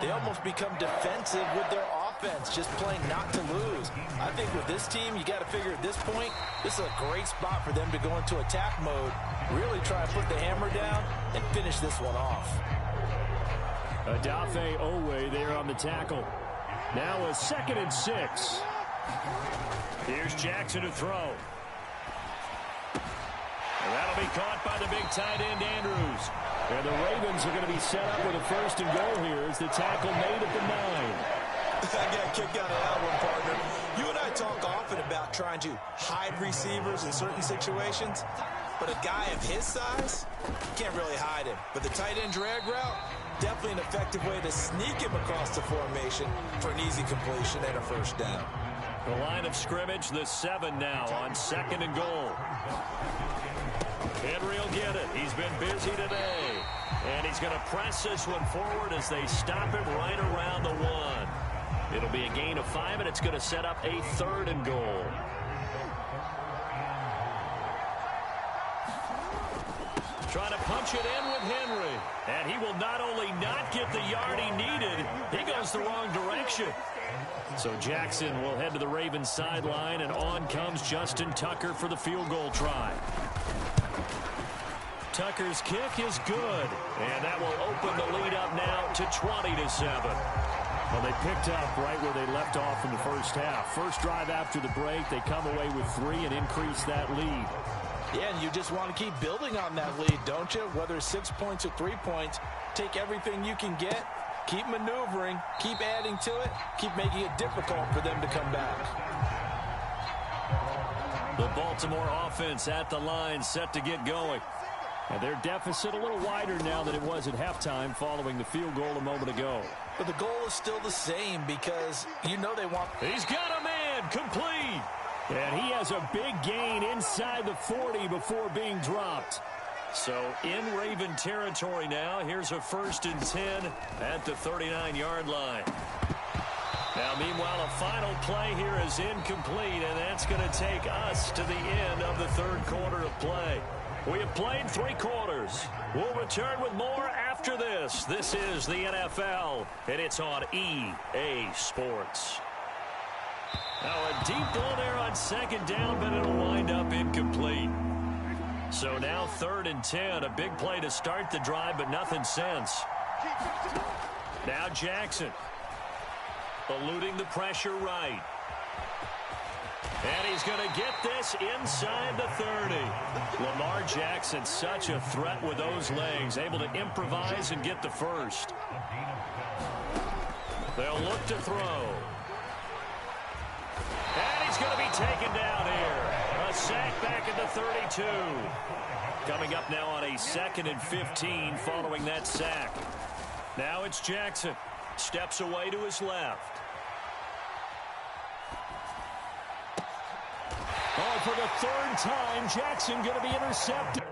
they almost become defensive with their offense, just playing not to lose. I think with this team, you got to figure at this point, this is a great spot for them to go into attack mode, really try to put the hammer down and finish this one off. Adafe Owe there on the tackle. Now a 2nd and 6. Here's Jackson to throw. And that'll be caught by the big tight end, Andrews. And the Ravens are going to be set up with a 1st and goal here as the tackle made at the 9. I got kicked out of that one, partner. You and I talk often about trying to hide receivers in certain situations, but a guy of his size, can't really hide him. But the tight end drag route, definitely an effective way to sneak him across the formation for an easy completion and a first down. The line of scrimmage, the 7 now on 2nd and goal. Henry will get it. He's been busy today. And he's going to press this one forward as they stop him right around the 1. It'll be a gain of 5, and it's going to set up a 3rd and goal. Trying to punch it in with Henry. And he will not only not get the yard he needed, he goes the wrong direction. So Jackson will head to the Ravens sideline, and on comes Justin Tucker for the field goal try. Tucker's kick is good, and that will open the lead up now to 20-7. Well, they picked up right where they left off in the first half. First drive after the break, they come away with 3 and increase that lead. Yeah, and you just want to keep building on that lead, don't you? Whether it's 6 points or 3 points, take everything you can get, keep maneuvering, keep adding to it, keep making it difficult for them to come back. The Baltimore offense at the line, set to get going. And their deficit a little wider now than it was at halftime following the field goal a moment ago. But the goal is still the same, because you know they want... He's got a man, complete. And he has a big gain inside the 40 before being dropped. So in Raven territory now. Here's a 1st and 10 at the 39-yard line. Now, meanwhile, a final play here is incomplete, and that's going to take us to the end of the third quarter of play. We have played 3 quarters. We'll return with more after this. This is the NFL, and it's on EA Sports. Now, a deep ball there on 2nd down, but it'll wind up incomplete. So now 3rd and 10, a big play to start the drive, but nothing since. Now Jackson, eluding the pressure right. And he's going to get this inside the 30. Lamar Jackson, such a threat with those legs, able to improvise and get the first. They'll look to throw. And he's going to be taken down here. A sack back at the 32. Coming up now on a 2nd and 15 following that sack. Now it's Jackson. Steps away to his left. Oh, for the 3rd time, Jackson going to be intercepted.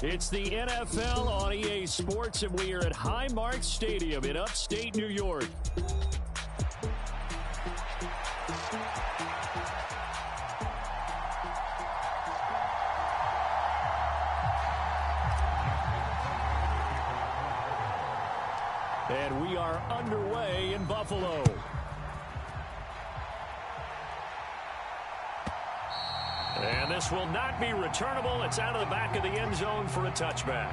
It's the NFL on EA Sports, and we are at Highmark Stadium in upstate New York. And we are underway in Buffalo. And this will not be returnable. It's out of the back of the end zone for a touchback.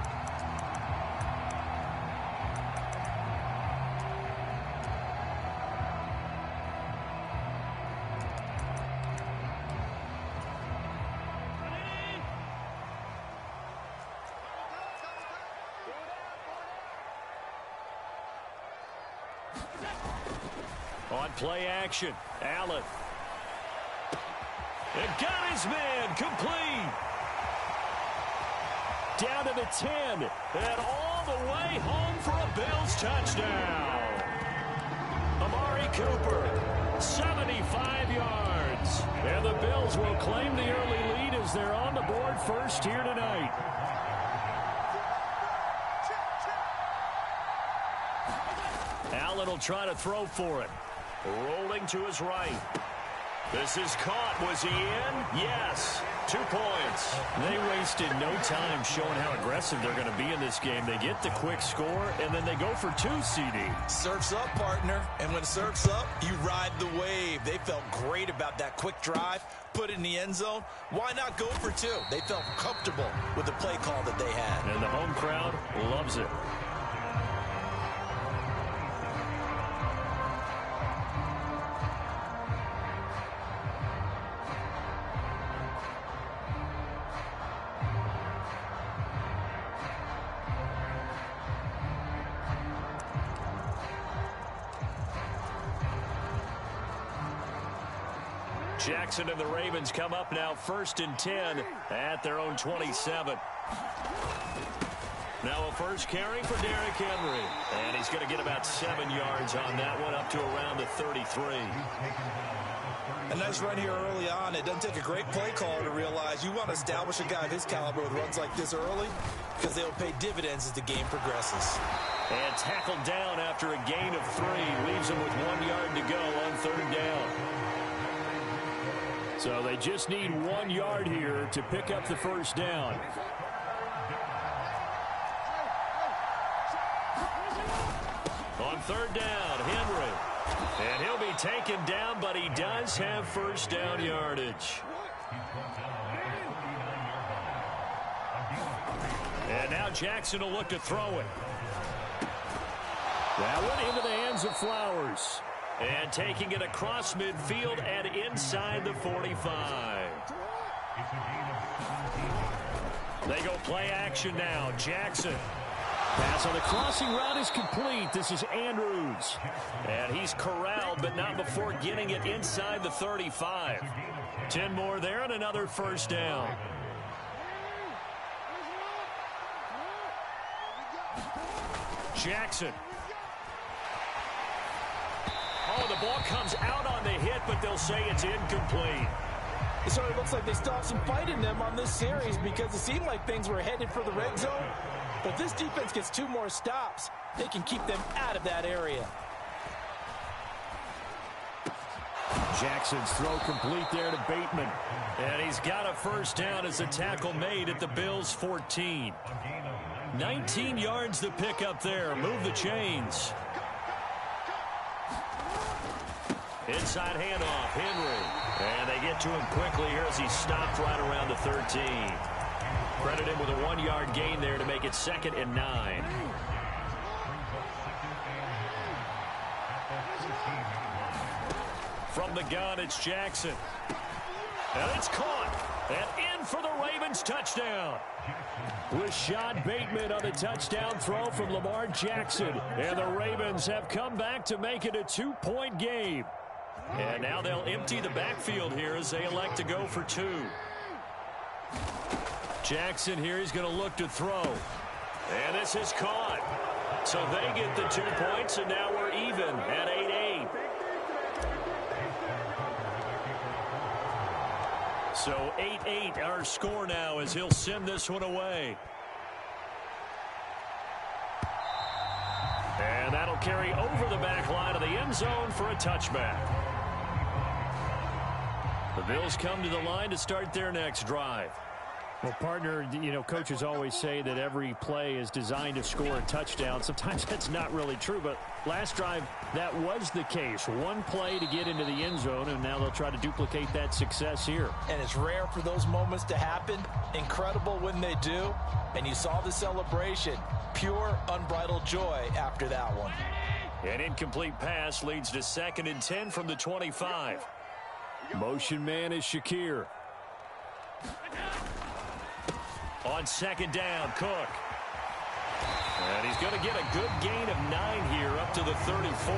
On play action, Allen. And got his man complete. Down to the 10. And all the way home for a Bills touchdown. Amari Cooper, 75 yards. And the Bills will claim the early lead as they're on the board first here tonight. Allen will try to throw for it. Rolling to his right. This is caught. Was he in? Yes. 2 points. They wasted no time showing how aggressive they're going to be in this game. They get the quick score, and then they go for 2, CD. Surf's up, partner. And when surf's up, you ride the wave. They felt great about that quick drive, put it in the end zone. Why not go for 2? They felt comfortable with the play call that they had. And the home crowd loves it. Jackson and the Ravens come up now 1st and 10 at their own 27. Now a first carry for Derrick Henry. And he's going to get about 7 yards on that one, up to around the 33. A nice run here early on. It doesn't take a great play caller to realize you want to establish a guy of his caliber with runs like this early, because they'll pay dividends as the game progresses. And tackled down after a gain of 3. Leaves him with 1 yard to go on 3rd down. So they just need 1 yard here to pick up the first down. On 3rd down, Henry. And he'll be taken down, but he does have first down yardage. And now Jackson will look to throw it. That went into the hands of Flowers. And taking it across midfield and inside the 45. They go play action now. Jackson. Pass on the crossing route is complete. This is Andrews. And he's corralled, but not before getting it inside the 35. 10 more there and another first down. Jackson. Oh, the ball comes out on the hit, but they'll say it's incomplete. It sort of looks like they still have some fight in them on this series, because it seemed like things were headed for the red zone. But if this defense gets 2 more stops, they can keep them out of that area. Jackson's throw complete there to Bateman. And he's got a first down as a tackle made at the Bills' 14. 19 yards to pick up there. Move the chains. Inside handoff, Henry. And they get to him quickly here as he stopped right around the 13. Credit him with a 1 yard gain there to make it 2nd and 9. From the gun, it's Jackson. And it's caught. And in for the Ravens touchdown. Rashad Bateman on the touchdown throw from Lamar Jackson. And the Ravens have come back to make it a 2-point game. And now they'll empty the backfield here as they elect to go for 2. Jackson here, he's going to look to throw. And this is caught. So they get the 2 points, and now we're even at 8-8. So 8-8 our score now as he'll send this one away. carry over the back line of the end zone for a touchback. The Bills come to the line to start their next drive. Well, partner, you know, coaches always say that every play is designed to score a touchdown. Sometimes that's not really true, but last drive, that was the case. One play to get into the end zone, and now they'll try to duplicate that success here. And it's rare for those moments to happen. Incredible when they do. And you saw the celebration. Pure, unbridled joy after that one. An incomplete pass leads to 2nd and 10 from the 25. Motion man is Shakir. On 2nd down, Cook. And he's going to get a good gain of 9 here up to the 34.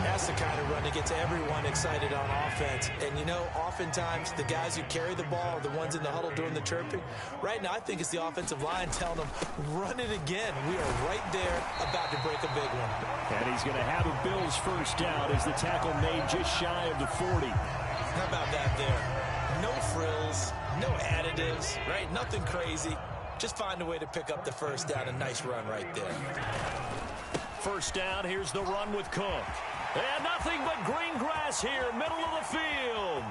That's the kind of run that gets everyone excited on offense. And, you know, oftentimes the guys who carry the ball are the ones in the huddle doing the chirping. Right now, I think it's the offensive line telling them, run it again. We are right there about to break a big one. And he's going to have a Bills first down as the tackle made just shy of the 40. How about that there? No frills, no additives, right? Nothing crazy. Just find a way to pick up the first down. A nice run right there. First down, here's the run with Cook. And nothing but green grass here, middle of the field.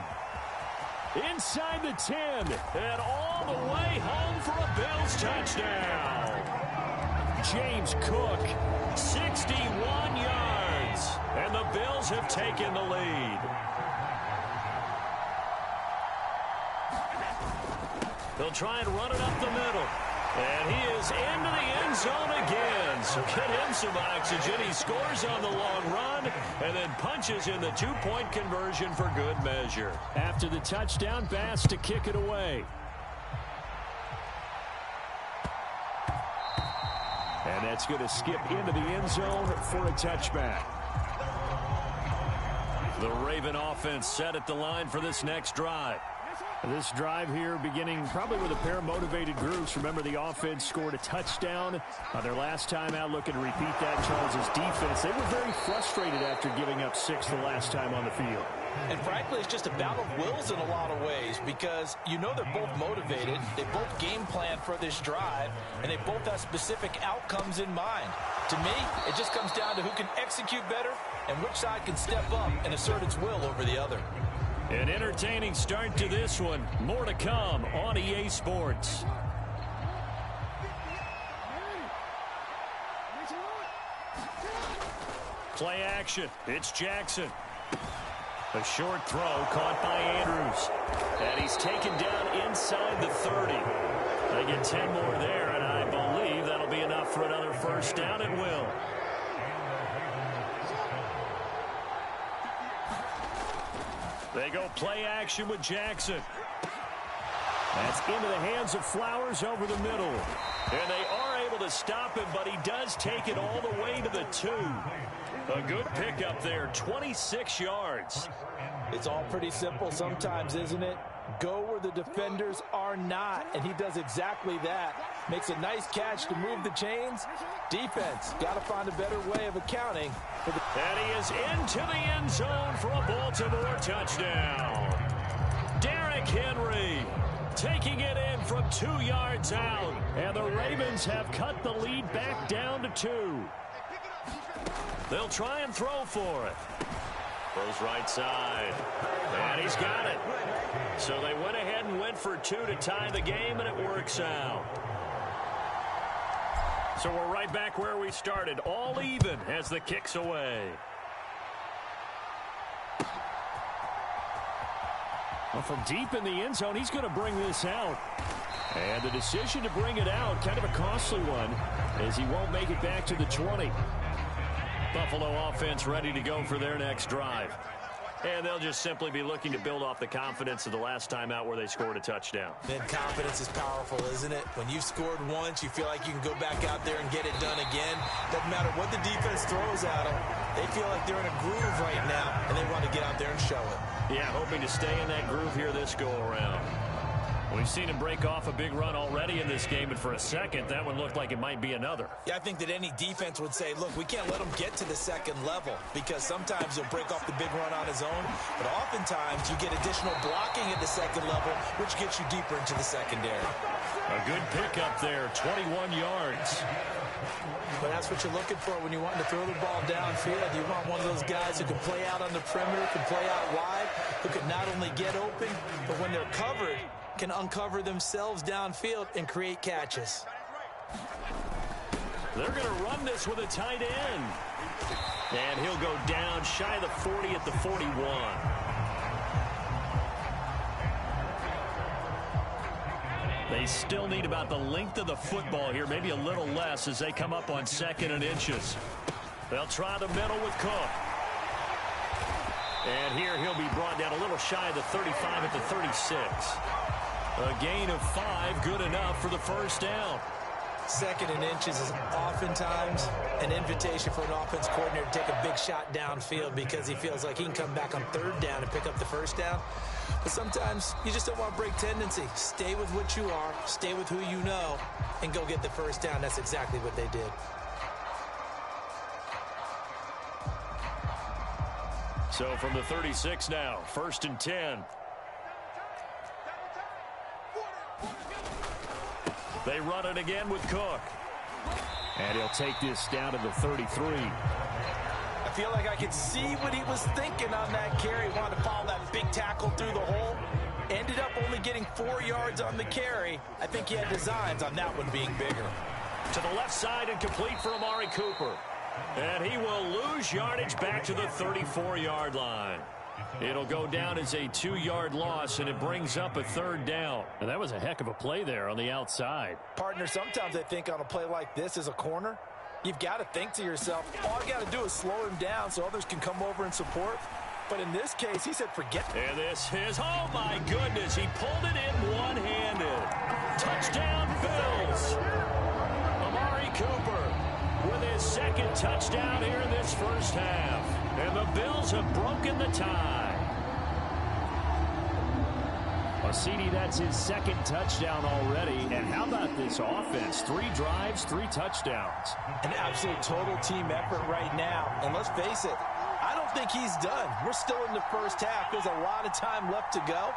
Inside the 10, and all the way home for a Bills touchdown. James Cook, 61 yards, and the Bills have taken the lead. They'll try and run it up the middle. And he is into the end zone again. So get him some oxygen. He scores on the long run and then punches in the 2-point conversion for good measure. After the touchdown, Bass to kick it away. And that's going to skip into the end zone for a touchback. The Raven offense set at the line for this next drive. This drive here beginning probably with a pair of motivated groups. Remember, the offense scored a touchdown their last time out. Looking to repeat that. Charles' defense, they were very frustrated after giving up 6 the last time on the field. And frankly, it's just a battle of wills in a lot of ways because you know they're both motivated. They both game plan for this drive, and they both have specific outcomes in mind. To me, it just comes down to who can execute better and which side can step up and assert its will over the other. An entertaining start to this one. More to come on EA Sports. Play action. It's Jackson. A short throw caught by Andrews. And he's taken down inside the 30. They get 10 more there, and I believe that'll be enough for another first down. It will. They go play action with Jackson. That's into the hands of Flowers over the middle. And they are able to stop him, but he does take it all the way to the 2. A good pickup there, 26 yards. It's all pretty simple sometimes, isn't it? Go where the defenders are not, and he does exactly that. Makes a nice catch to move the chains. Defense, got to find a better way of accounting for the... And he is into the end zone for a Baltimore touchdown. Derrick Henry taking it in from 2 yards out. And the Ravens have cut the lead back down to 2. They'll try and throw for it. Goes right side. And he's got it. So they went ahead and went for 2 to tie the game, and it works out. So we're right back where we started. All even as the kick's away. Well, from deep in the end zone, he's going to bring this out. And the decision to bring it out, kind of a costly one, as he won't make it back to the 20. Buffalo offense ready to go for their next drive. And they'll just simply be looking to build off the confidence of the last time out where they scored a touchdown. Then confidence is powerful, isn't it? When you've scored once, you feel like you can go back out there and get it done again. Doesn't matter what the defense throws at them. They feel like they're in a groove right now, and they want to get out there and show it. Yeah, hoping to stay in that groove here this go-around. We've seen him break off a big run already in this game, and for a second, that one looked like it might be another. Yeah, I think that any defense would say, look, we can't let him get to the second level because sometimes he'll break off the big run on his own, but oftentimes you get additional blocking at the second level, which gets you deeper into the secondary. A good pickup there, 21 yards. But that's what you're looking for when you want to throw the ball downfield. You want one of those guys who can play out on the perimeter, can play out wide, who can not only get open, but when they're covered, can uncover themselves downfield and create catches. They're going to run this with a tight end. And he'll go down shy of the 40 at the 41. They still need about the length of the football here, maybe a little less as they come up on 2nd and inches. They'll try the middle with Cook. And here he'll be brought down a little shy of the 35 at the 36. A gain of 5, good enough for the first down. 2nd and inches is oftentimes an invitation for an offense coordinator to take a big shot downfield because he feels like he can come back on 3rd down and pick up the first down. But sometimes you just don't want to break tendency. Stay with what you are, stay with who you know, and go get the first down. That's exactly what they did. So from the 36 now, 1st and 10. They run it again with Cook. And he'll take this down to the 33. I feel like I could see what he was thinking on that carry. Wanted to follow that big tackle through the hole. Ended up only getting 4 yards on the carry. I think he had designs on that one being bigger. To the left side and complete for Amari Cooper. And he will lose yardage back to the 34-yard line. It'll go down as a 2-yard loss, and it brings up a 3rd down. And that was a heck of a play there on the outside. Partner, sometimes I think on a play like this as a corner, you've got to think to yourself, all you got to do is slow him down so others can come over and support. But in this case, he said forget. And this is, oh my goodness, he pulled it in one-handed. Touchdown Bills. Amari Cooper with his 2nd touchdown here in this first half. And the Bills have broken the tie. Well, CD, that's his 2nd touchdown already. And how about this offense? 3 drives, 3 touchdowns. An absolute total team effort right now. And let's face it, I don't think he's done. We're still in the first half. There's a lot of time left to go.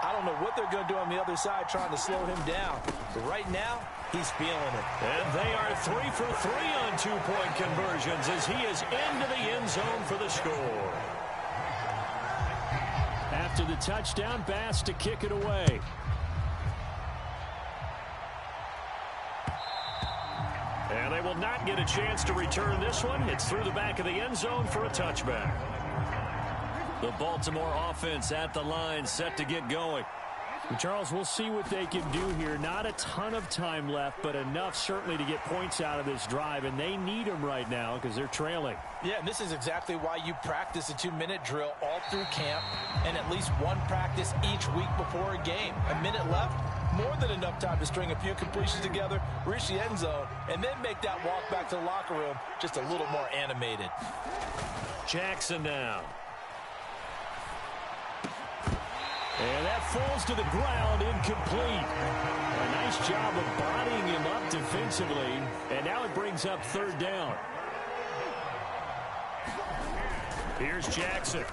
I don't know what they're going to do on the other side trying to slow him down. But right now, he's feeling it. And they are 3 for 3 on 2-point conversions as he is into the end zone for the score. After the touchdown, Bass to kick it away. And they will not get a chance to return this one. It's through the back of the end zone for a touchback. The Baltimore offense at the line, set to get going. Charles, we'll see what they can do here. Not a ton of time left, but enough certainly to get points out of this drive, and they need them right now because they're trailing. Yeah, and this is exactly why you practice a 2-minute drill all through camp and at least one practice each week before a game. A minute left, more than enough time to string a few completions together, reach the end zone, and then make that walk back to the locker room just a little more animated. Jackson now. And that falls to the ground, incomplete. A nice job of bodying him up defensively. And now it brings up 3rd down. Here's Jackson.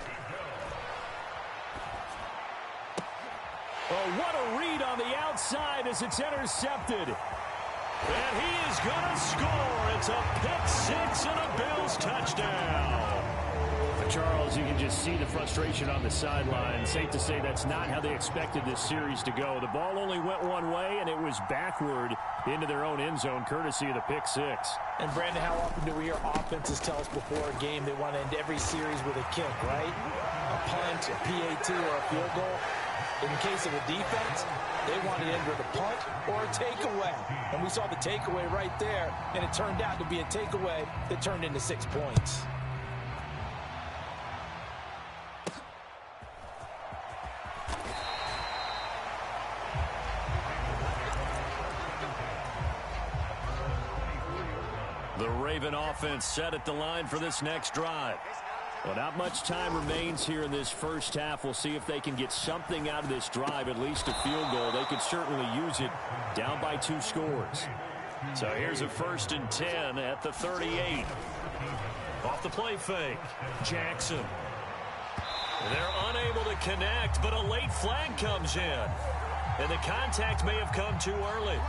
Oh, what a read on the outside as it's intercepted. And he is going to score. It's a pick-6 and a Bills touchdown. Charles, you can just see the frustration on the sideline. Safe to say that's not how they expected this series to go. The ball only went one way, and it was backward into their own end zone, courtesy of the pick-6. And, Brandon, how often do we hear offenses tell us before a game they want to end every series with a kick, right? A punt, a PAT, or a field goal. In the case of a defense, they want to end with a punt or a takeaway. And we saw the takeaway right there, and it turned out to be a takeaway that turned into 6 points. The Raven offense set at the line for this next drive. Well, not much time remains here in this first half. We'll see if they can get something out of this drive, at least a field goal. They could certainly use it down by 2 scores. So here's a 1st and 10 at the 38. Off the play fake, Jackson. They're unable to connect, but a late flag comes in. And the contact may have come too early.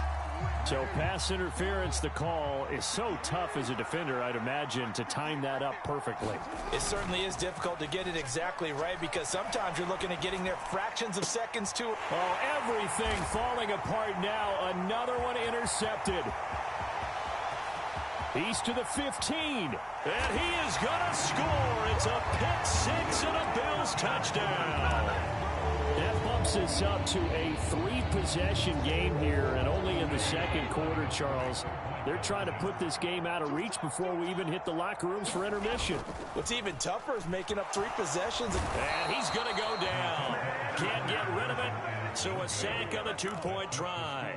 So pass interference, the call is so tough as a defender, I'd imagine, to time that up perfectly. It certainly is difficult to get it exactly right because sometimes you're looking at getting there fractions of seconds too. Oh, everything falling apart now. Another one intercepted. He's to the 15. And he is going to score. It's a pick six and a Bills touchdown. That bumps us up to a 3-possession game here, and only in the second quarter, Charles. They're trying to put this game out of reach before we even hit the locker rooms for intermission. What's even tougher is making up 3 possessions. And he's going to go down. Can't get rid of it, so a sack on the 2-point try.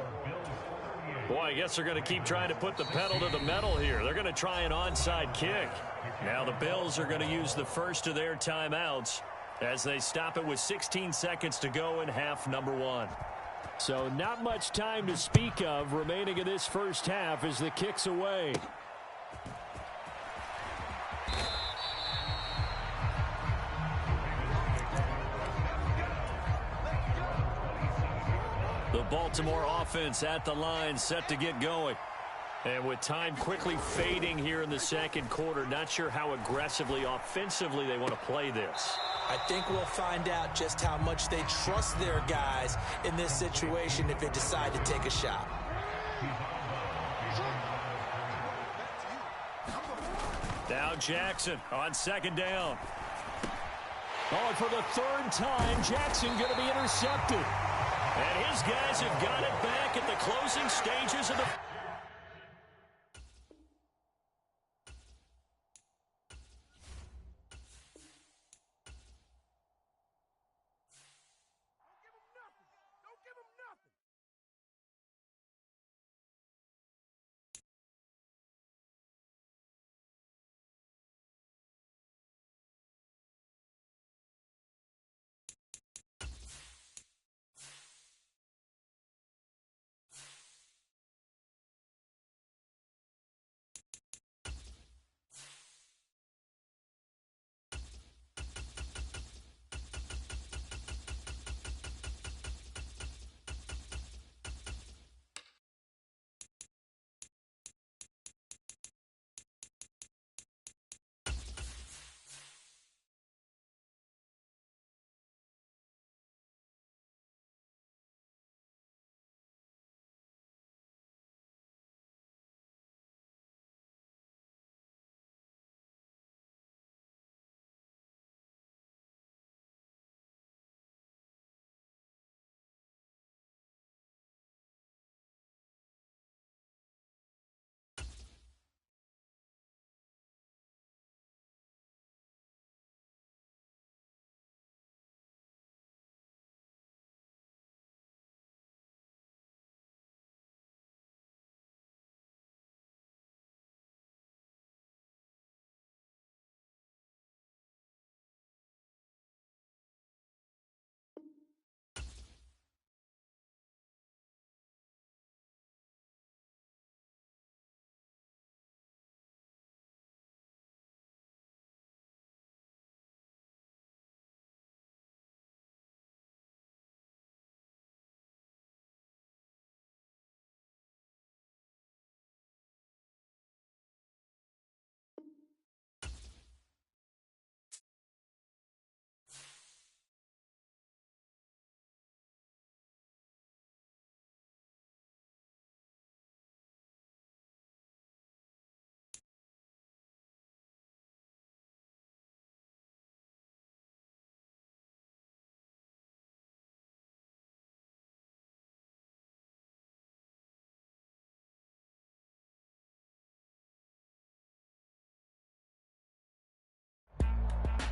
Boy, I guess they're going to keep trying to put the pedal to the metal here. They're going to try an onside kick. Now the Bills are going to use the first of their timeouts as they stop it with 16 seconds to go in half number 1. So not much time to speak of remaining in this first half as the kick's away. The Baltimore offense at the line, set to get going. And with time quickly fading here in the second quarter, not sure how aggressively, offensively they want to play this. I think we'll find out just how much they trust their guys in this situation if they decide to take a shot. Now Jackson on second down. Oh, and for the 3rd time, Jackson going to be intercepted. And his guys have got it back at the closing stages of the...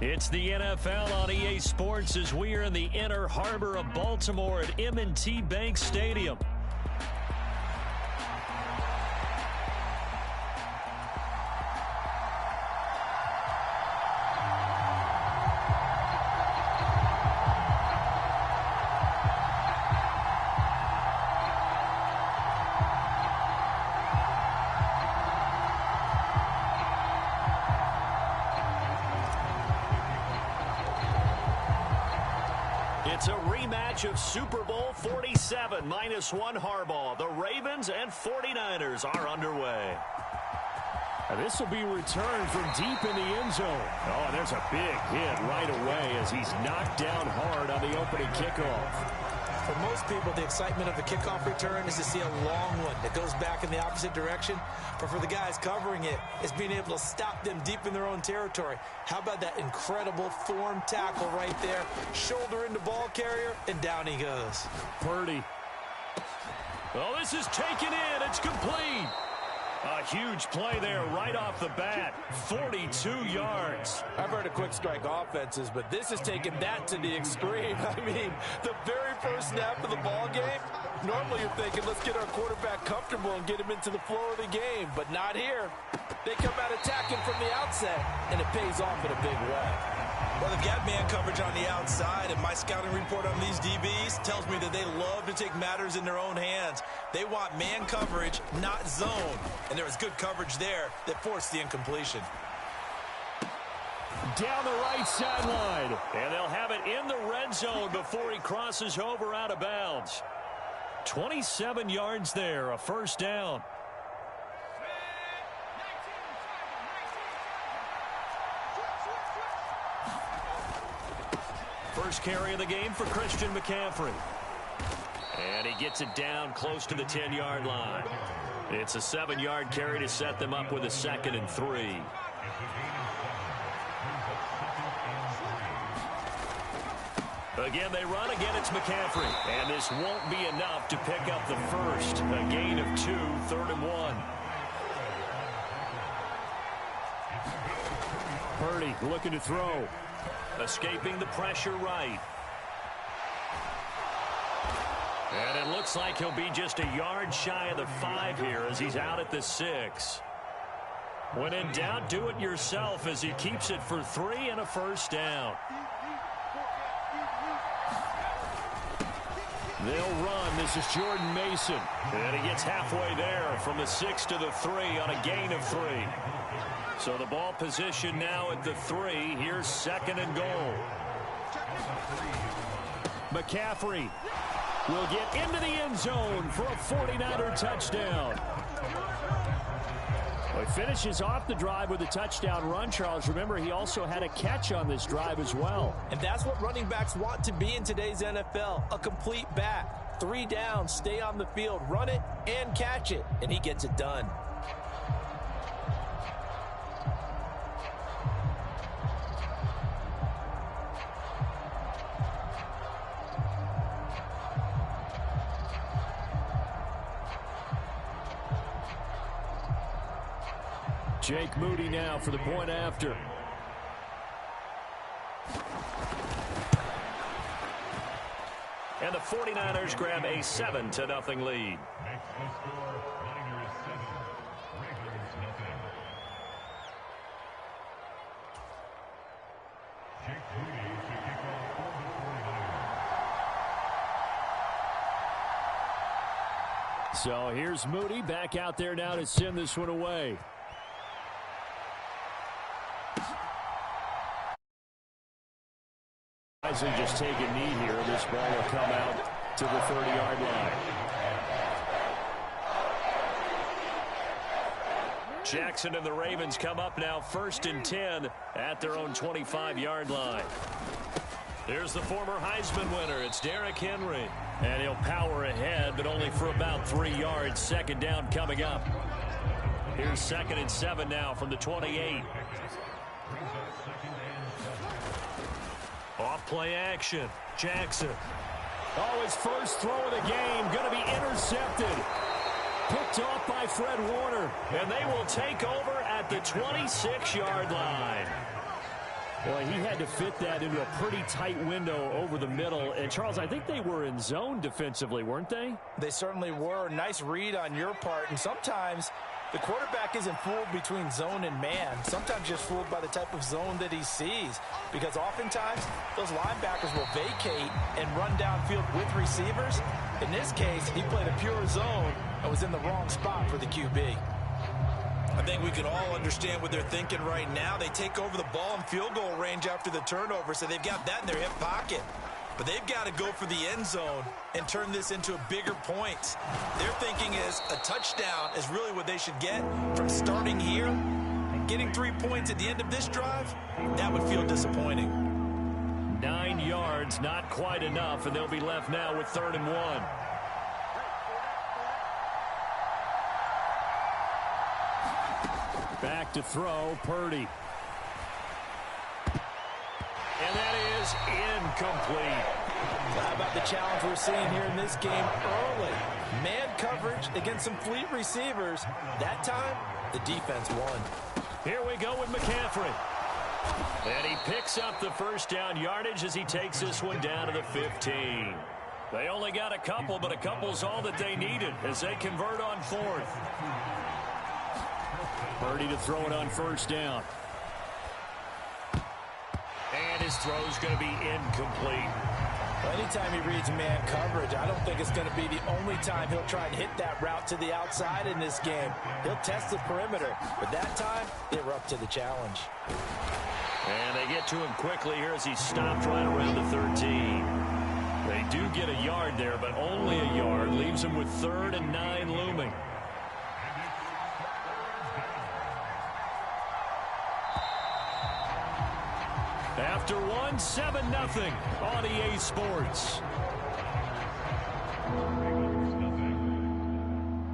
It's the NFL on EA Sports as we are in the inner harbor of Baltimore at M&T Bank Stadium. It's a rematch of Super Bowl 47, -1 Harbaugh. The Ravens and 49ers are underway. This will be returned from deep in the end zone. Oh, and there's a big hit right away as he's knocked down hard on the opening kickoff. For most people, the excitement of a kickoff return is to see a long one that goes back in the opposite direction. But for the guys covering it, it's being able to stop them deep in their own territory. How about that incredible form tackle right there? Shoulder into ball carrier, and down he goes. Purdy. Well, this is taken in. It's complete. A huge play there right off the bat. 42 yards. I've heard of quick strike offenses, but this has taken that to the extreme. I mean, the very first snap of the ball game, normally you're thinking, let's get our quarterback comfortable and get him into the flow of the game, but not here. They come out attacking from the outset, and it pays off in a big way. Well, they've got man coverage on the outside, and my scouting report on these DBs tells me that they love to take matters in their own hands. They want man coverage, not zone. And there was good coverage there that forced the incompletion. Down the right sideline. And they'll have it in the red zone before he crosses over out of bounds. 27 yards there, a first down. First carry of the game for Christian McCaffrey. And he gets it down close to the 10-yard line. It's a 7-yard carry to set them up with a 2nd and 3. Again, they run. Again, it's McCaffrey. And this won't be enough to pick up the first. A gain of 2, 3rd and 1. Purdy looking to throw. Escaping the pressure right. And it looks like he'll be just a yard shy of the 5 here as he's out at the 6. When in doubt, do it yourself as he keeps it for 3 and a first down. They'll run. This is Jordan Mason. And he gets halfway there from the 6 to the 3 on a gain of 3. So the ball position now at the 3. Here's 2nd and goal. McCaffrey will get into the end zone for a 49er touchdown. Well, he finishes off the drive with a touchdown run, Charles. Remember, he also had a catch on this drive as well. And that's what running backs want to be in today's NFL, a complete back. 3 down, stay on the field, run it, and catch it. And he gets it done. Jake Moody now for the point after. And the 49ers grab a 7-0 lead. So here's Moody back out there now to send this one away. Just take a knee here. This ball will come out to the 30-yard line. Jackson and the Ravens come up now 1st and 10 at their own 25-yard line. Here's the former Heisman winner. It's Derrick Henry. And he'll power ahead, but only for about 3 yards. 2nd down coming up. Here's 2nd and 7 now from the 28. Off play action. Jackson. Oh, his first throw of the game going to be intercepted. Picked off by Fred Warner. And they will take over at the 26-yard line. Boy, he had to fit that into a pretty tight window over the middle. And, Charles, I think they were in zone defensively, weren't they? They certainly were. Nice read on your part. And sometimes the quarterback isn't fooled between zone and man. Sometimes just fooled by the type of zone that he sees. Because oftentimes, those linebackers will vacate and run downfield with receivers. In this case, he played a pure zone and was in the wrong spot for the QB. I think we can all understand what they're thinking right now. They take over the ball in field goal range after the turnover, so they've got that in their hip pocket. but they've got to go for the end zone and turn this into a bigger point. Their thinking is a touchdown is really what they should get from starting here. Getting 3 points at the end of this drive, that would feel disappointing. 9 yards, not quite enough, and they'll be left now with 3rd and 1. Back to throw, Purdy. And that is incomplete. How about the challenge we're seeing here in this game early? Man coverage against some fleet receivers. That time, the defense won. Here we go with McCaffrey. And he picks up the first down yardage as he takes this one down to the 15. They only got a couple, but a couple's all that they needed as they convert on 4th. Purdy to throw it on 1st down. And his throw's going to be incomplete. Well, anytime he reads man coverage, I don't think it's going to be the only time he'll try and hit that route to the outside in this game. He'll test the perimeter, but that time, they were up to the challenge. And they get to him quickly here as he stopped right around the 13. They do get a yard there, but only a yard. Leaves him with 3rd and 9 looming. After one, 7-0 on EA Sports.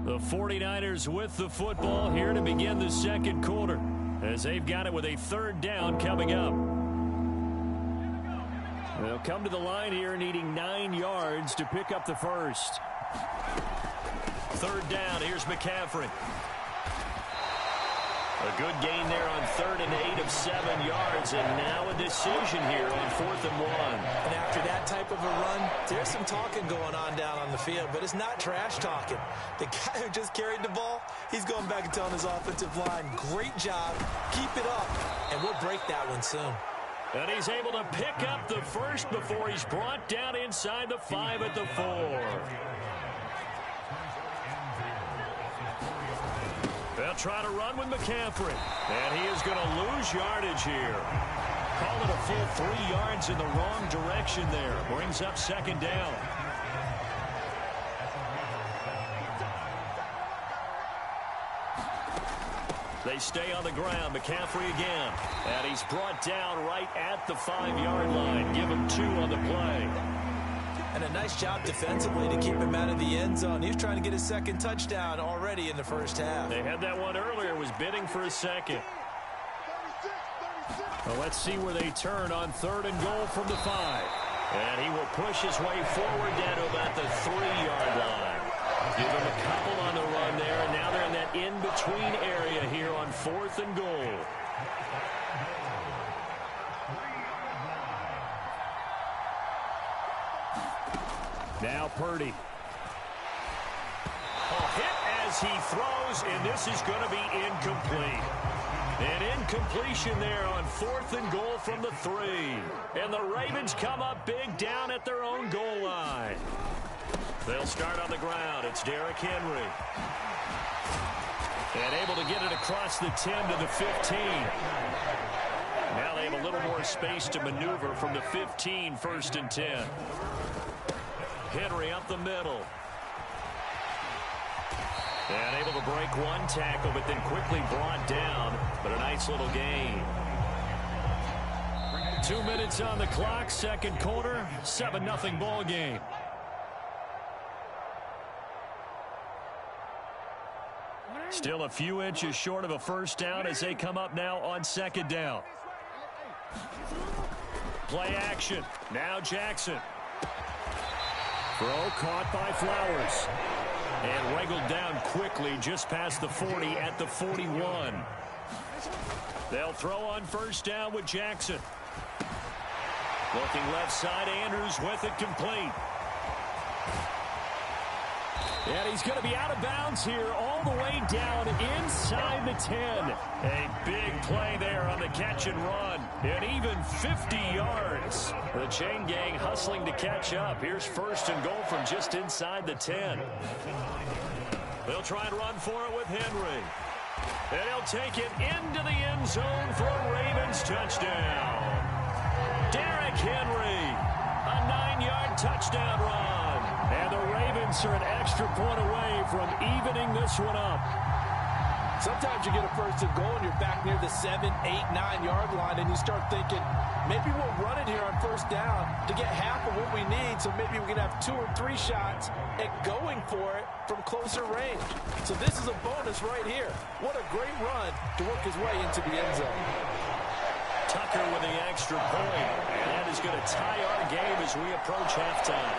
The 49ers with the football here to begin the second quarter as they've got it with a 3rd down coming up. They'll come to the line here needing 9 yards to pick up the first. 3rd down. Here's McCaffrey. A good gain there on 3rd and 8 of 7 yards, and now a decision here on 4th and 1. And after that type of a run, there's some talking going on down on the field, but it's not trash talking. The guy who just carried the ball, he's going back and telling his offensive line, great job, keep it up, and we'll break that one soon. And he's able to pick up the first before he's brought down inside the 5 at the 4. They'll try to run with McCaffrey. And he is going to lose yardage here. Call it a full 3 yards in the wrong direction there. Brings up 2nd down. They stay on the ground. McCaffrey again. And he's brought down right at the 5-yard line. Give him 2 on the play. And a nice job defensively to keep him out of the end zone. He was trying to get his 2nd touchdown already in the first half. They had that one earlier, was bidding for a second. Well, let's see where they turn on 3rd and goal from the 5. And he will push his way forward down to about the 3-yard line. Give him a couple on the run there, and now they're in that in-between area here on 4th and goal. Now Purdy. Hit as he throws, and this is going to be incomplete. An incompletion there on 4th and goal from the 3. And the Ravens come up big down at their own goal line. They'll start on the ground. It's Derrick Henry. And able to get it across the 10 to the 15. Now they have a little more space to maneuver from the 15, 1st and 10. Henry up the middle. And able to break one tackle, but then quickly brought down. But a nice little gain. 2 minutes on the clock, 2nd quarter, 7-0 ball game. Still a few inches short of a 1st down as they come up now on 2nd down. Play action. Now Jackson. Throw caught by Flowers. And wriggled down quickly just past the 40 at the 41. They'll throw on 1st down with Jackson. Looking left side, Andrews with it complete. And he's going to be out of bounds here all the way down inside the 10. A big play there on the catch and run. And even 50 yards. The chain gang hustling to catch up. Here's 1st and goal from just inside the 10. They'll try and run for it with Henry. And he'll take it into the end zone for a Ravens touchdown. Derrick Henry, a touchdown run. And the Ravens are an extra point away from evening this one up. Sometimes you get a first and goal and you're back near the 7, 8, 9-yard line, and you start thinking, maybe we'll run it here on first down to get half of what we need, so maybe we can have 2 or 3 shots at going for it from closer range. So this is a bonus right here. What a great run to work his way into the end zone. Tucker with the extra point, and that is going to tie our game as we approach halftime.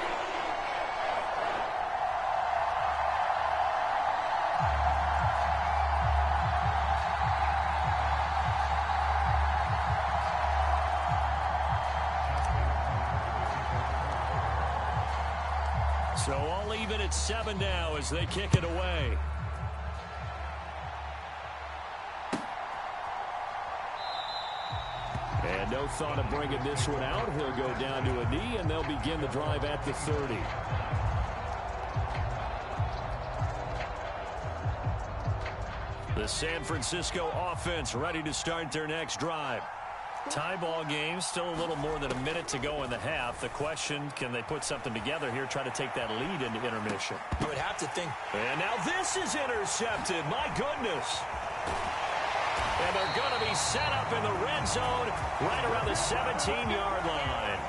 So all even at 7 now as they kick it away. And no thought of bringing this one out. He'll go down to a knee, and they'll begin the drive at the 30. The San Francisco offense ready to start their next drive. Tie ball game, still a little more than a minute to go in the half. The question, can they put something together here, try to take that lead into intermission? I would have to think. And now this is intercepted. My goodness. And they're going to be set up in the red zone right around the 17-yard line.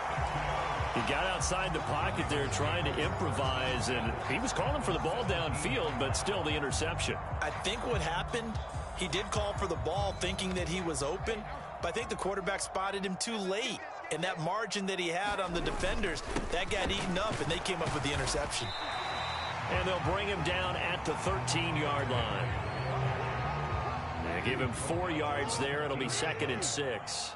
He got outside the pocket there trying to improvise, and he was calling for the ball downfield, but still the interception. I think what happened, he did call for the ball thinking that he was open, but I think the quarterback spotted him too late. And that margin that he had on the defenders, that got eaten up, and they came up with the interception. And they'll bring him down at the 13-yard line. They give him 4 yards there. It'll be 2nd and 6.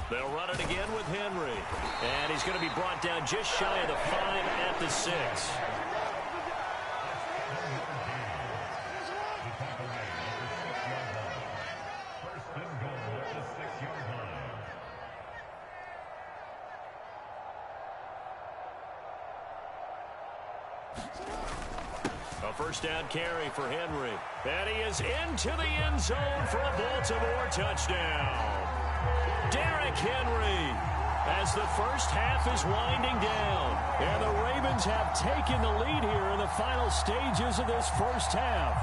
They'll run it again with Henry. And he's going to be brought down just shy of the 5 at the 6. A first down carry for Henry. And he is into the end zone for a Baltimore touchdown. Derrick Henry, as the first half is winding down. And the Ravens have taken the lead here in the final stages of this first half.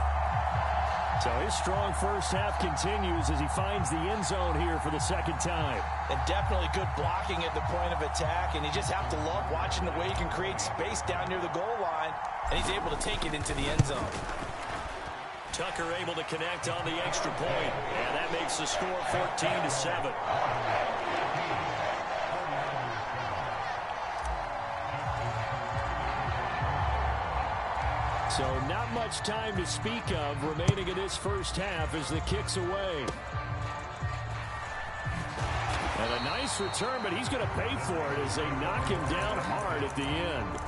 So his strong first half continues as he finds the end zone here for the second time. And definitely good blocking at the point of attack. And you just have to love watching the way he can create space down near the goal line. And he's able to take it into the end zone. Tucker able to connect on the extra point. And that makes the score 14-7. So not much time to speak of remaining in this first half as the kick's away. And a nice return, but he's going to pay for it as they knock him down hard at the end.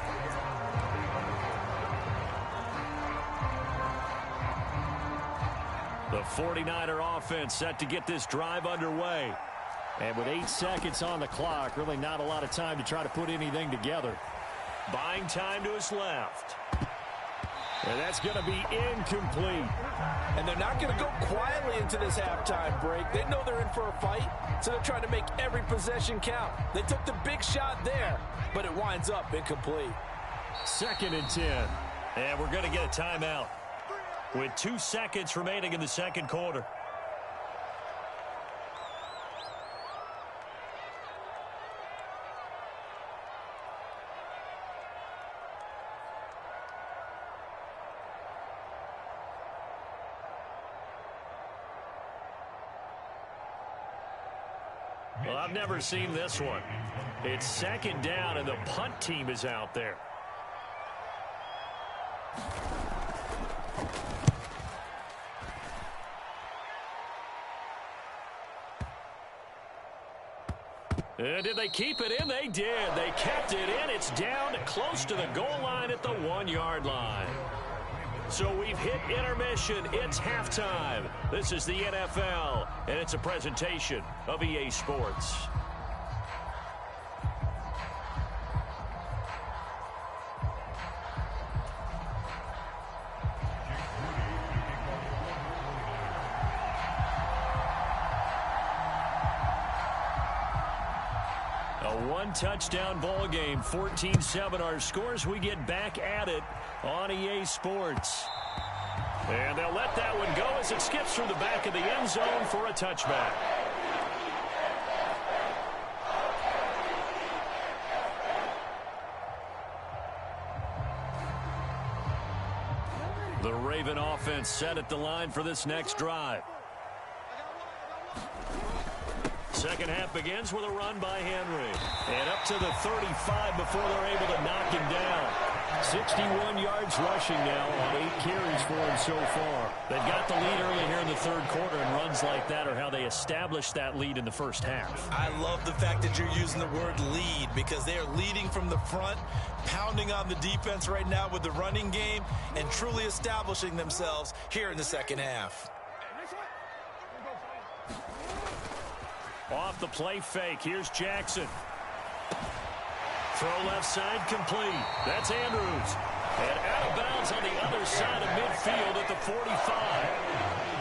The 49er offense set to get this drive underway. And with 8 seconds on the clock, really not a lot of time to try to put anything together. Buying time to his left. And that's going to be incomplete. And they're not going to go quietly into this halftime break. They know they're in for a fight, so they're trying to make every possession count. They took the big shot there, but it winds up incomplete. 2nd and 10. And we're going to get a timeout with 2 seconds remaining in the second quarter. Well, I've never seen this one. It's 2nd down, and the punt team is out there. And did they keep it in? They did. They kept it in. It's down close to the goal line at the 1-yard line. So we've hit intermission. It's halftime. This is the NFL, and it's a presentation of EA Sports. One touchdown ball game, 14-7 our scores. We get back at it on EA Sports. And they'll let that one go as it skips through the back of the end zone for a touchback. The Raven offense set at the line for this next drive. Second half begins with a run by Henry. And up to the 35 before they're able to knock him down. 61 yards rushing now on 8 carries for him so far. They've got the lead early here in the third quarter, and runs like that are how they established that lead in the first half. I love the fact that you're using the word lead, because they are leading from the front, pounding on the defense right now with the running game, and truly establishing themselves here in the second half. Off the play fake, here's Jackson. Throw left side complete. That's Andrews. And out of bounds on the other side of midfield at the 45.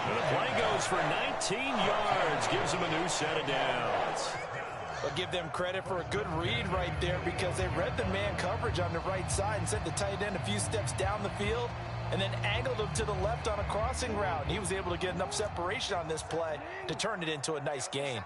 And the play goes for 19 yards. Gives them a new set of downs. I'll give them credit for a good read right there, because they read the man coverage on the right side and sent the tight end a few steps down the field and then angled him to the left on a crossing route. And he was able to get enough separation on this play to turn it into a nice gain.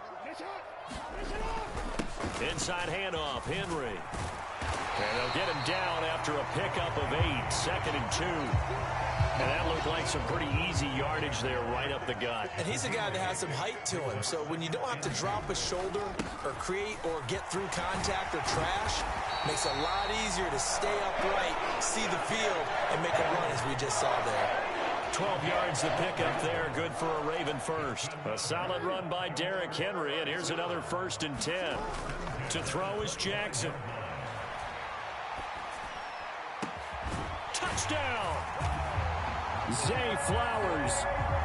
Inside handoff, Henry. And they'll get him down after a pickup of 8, 2nd and 2. And that looked like some pretty easy yardage there right up the gut. And he's a guy that has some height to him. So when you don't have to drop a shoulder or create or get through contact or trash, makes it a lot easier to stay upright, see the field, and make a run as we just saw there. 12 yards the pickup there, good for a Raven first. A solid run by Derrick Henry, and here's another 1st and 10. To throw is Jackson. Touchdown! Zay Flowers,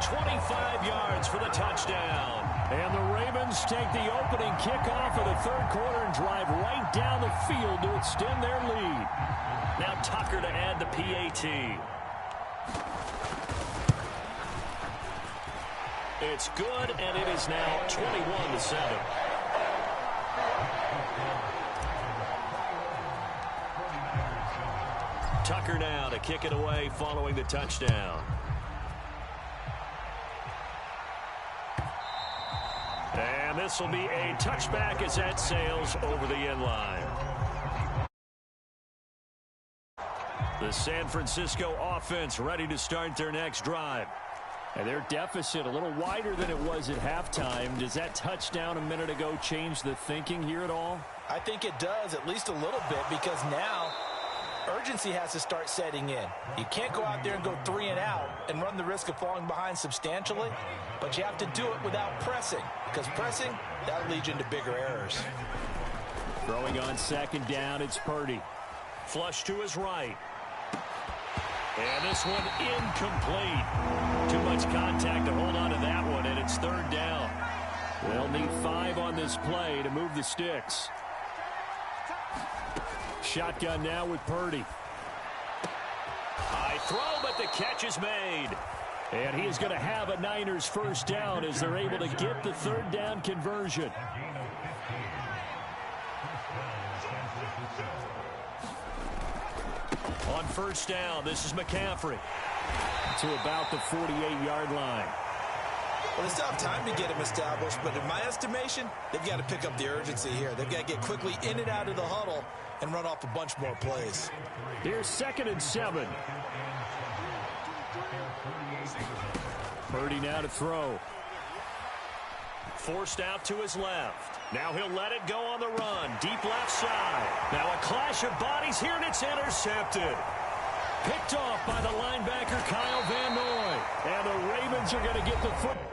25 yards for the touchdown. And the Ravens take the opening kickoff of the third quarter and drive right down the field to extend their lead. Now Tucker to add the PAT. It's good, and it is now 21-7. Tucker now to kick it away following the touchdown. And this will be a touchback as that sails over the end line. The San Francisco offense ready to start their next drive. And their deficit a little wider than it was at halftime. Does that touchdown a minute ago change the thinking here at all? I think it does, at least a little bit, because now urgency has to start setting in. You can't go out there and go 3 and out and run the risk of falling behind substantially, but you have to do it without pressing, because pressing, that'll lead you into bigger errors. Throwing on 2nd down, it's Purdy. Flush to his right. And this one incomplete. Too much contact to hold on to that one, and it's 3rd down. They'll need 5 on this play to move the sticks. Shotgun now with Purdy. High throw, but the catch is made. And he is going to have a Niners 1st down as they're able to get the 3rd down conversion. On 1st down, this is McCaffrey. To about the 48-yard line. Well, they still have time to get him established, but in my estimation, they've got to pick up the urgency here. They've got to get quickly in and out of the huddle and run off a bunch more plays. Here's 2nd and 7. Purdy now to throw. Forced out to his left. Now he'll let it go on the run. Deep left side. Now a clash of bodies here, and it's intercepted. Picked off by the linebacker, Kyle Van Noy. And the Ravens are going to get the football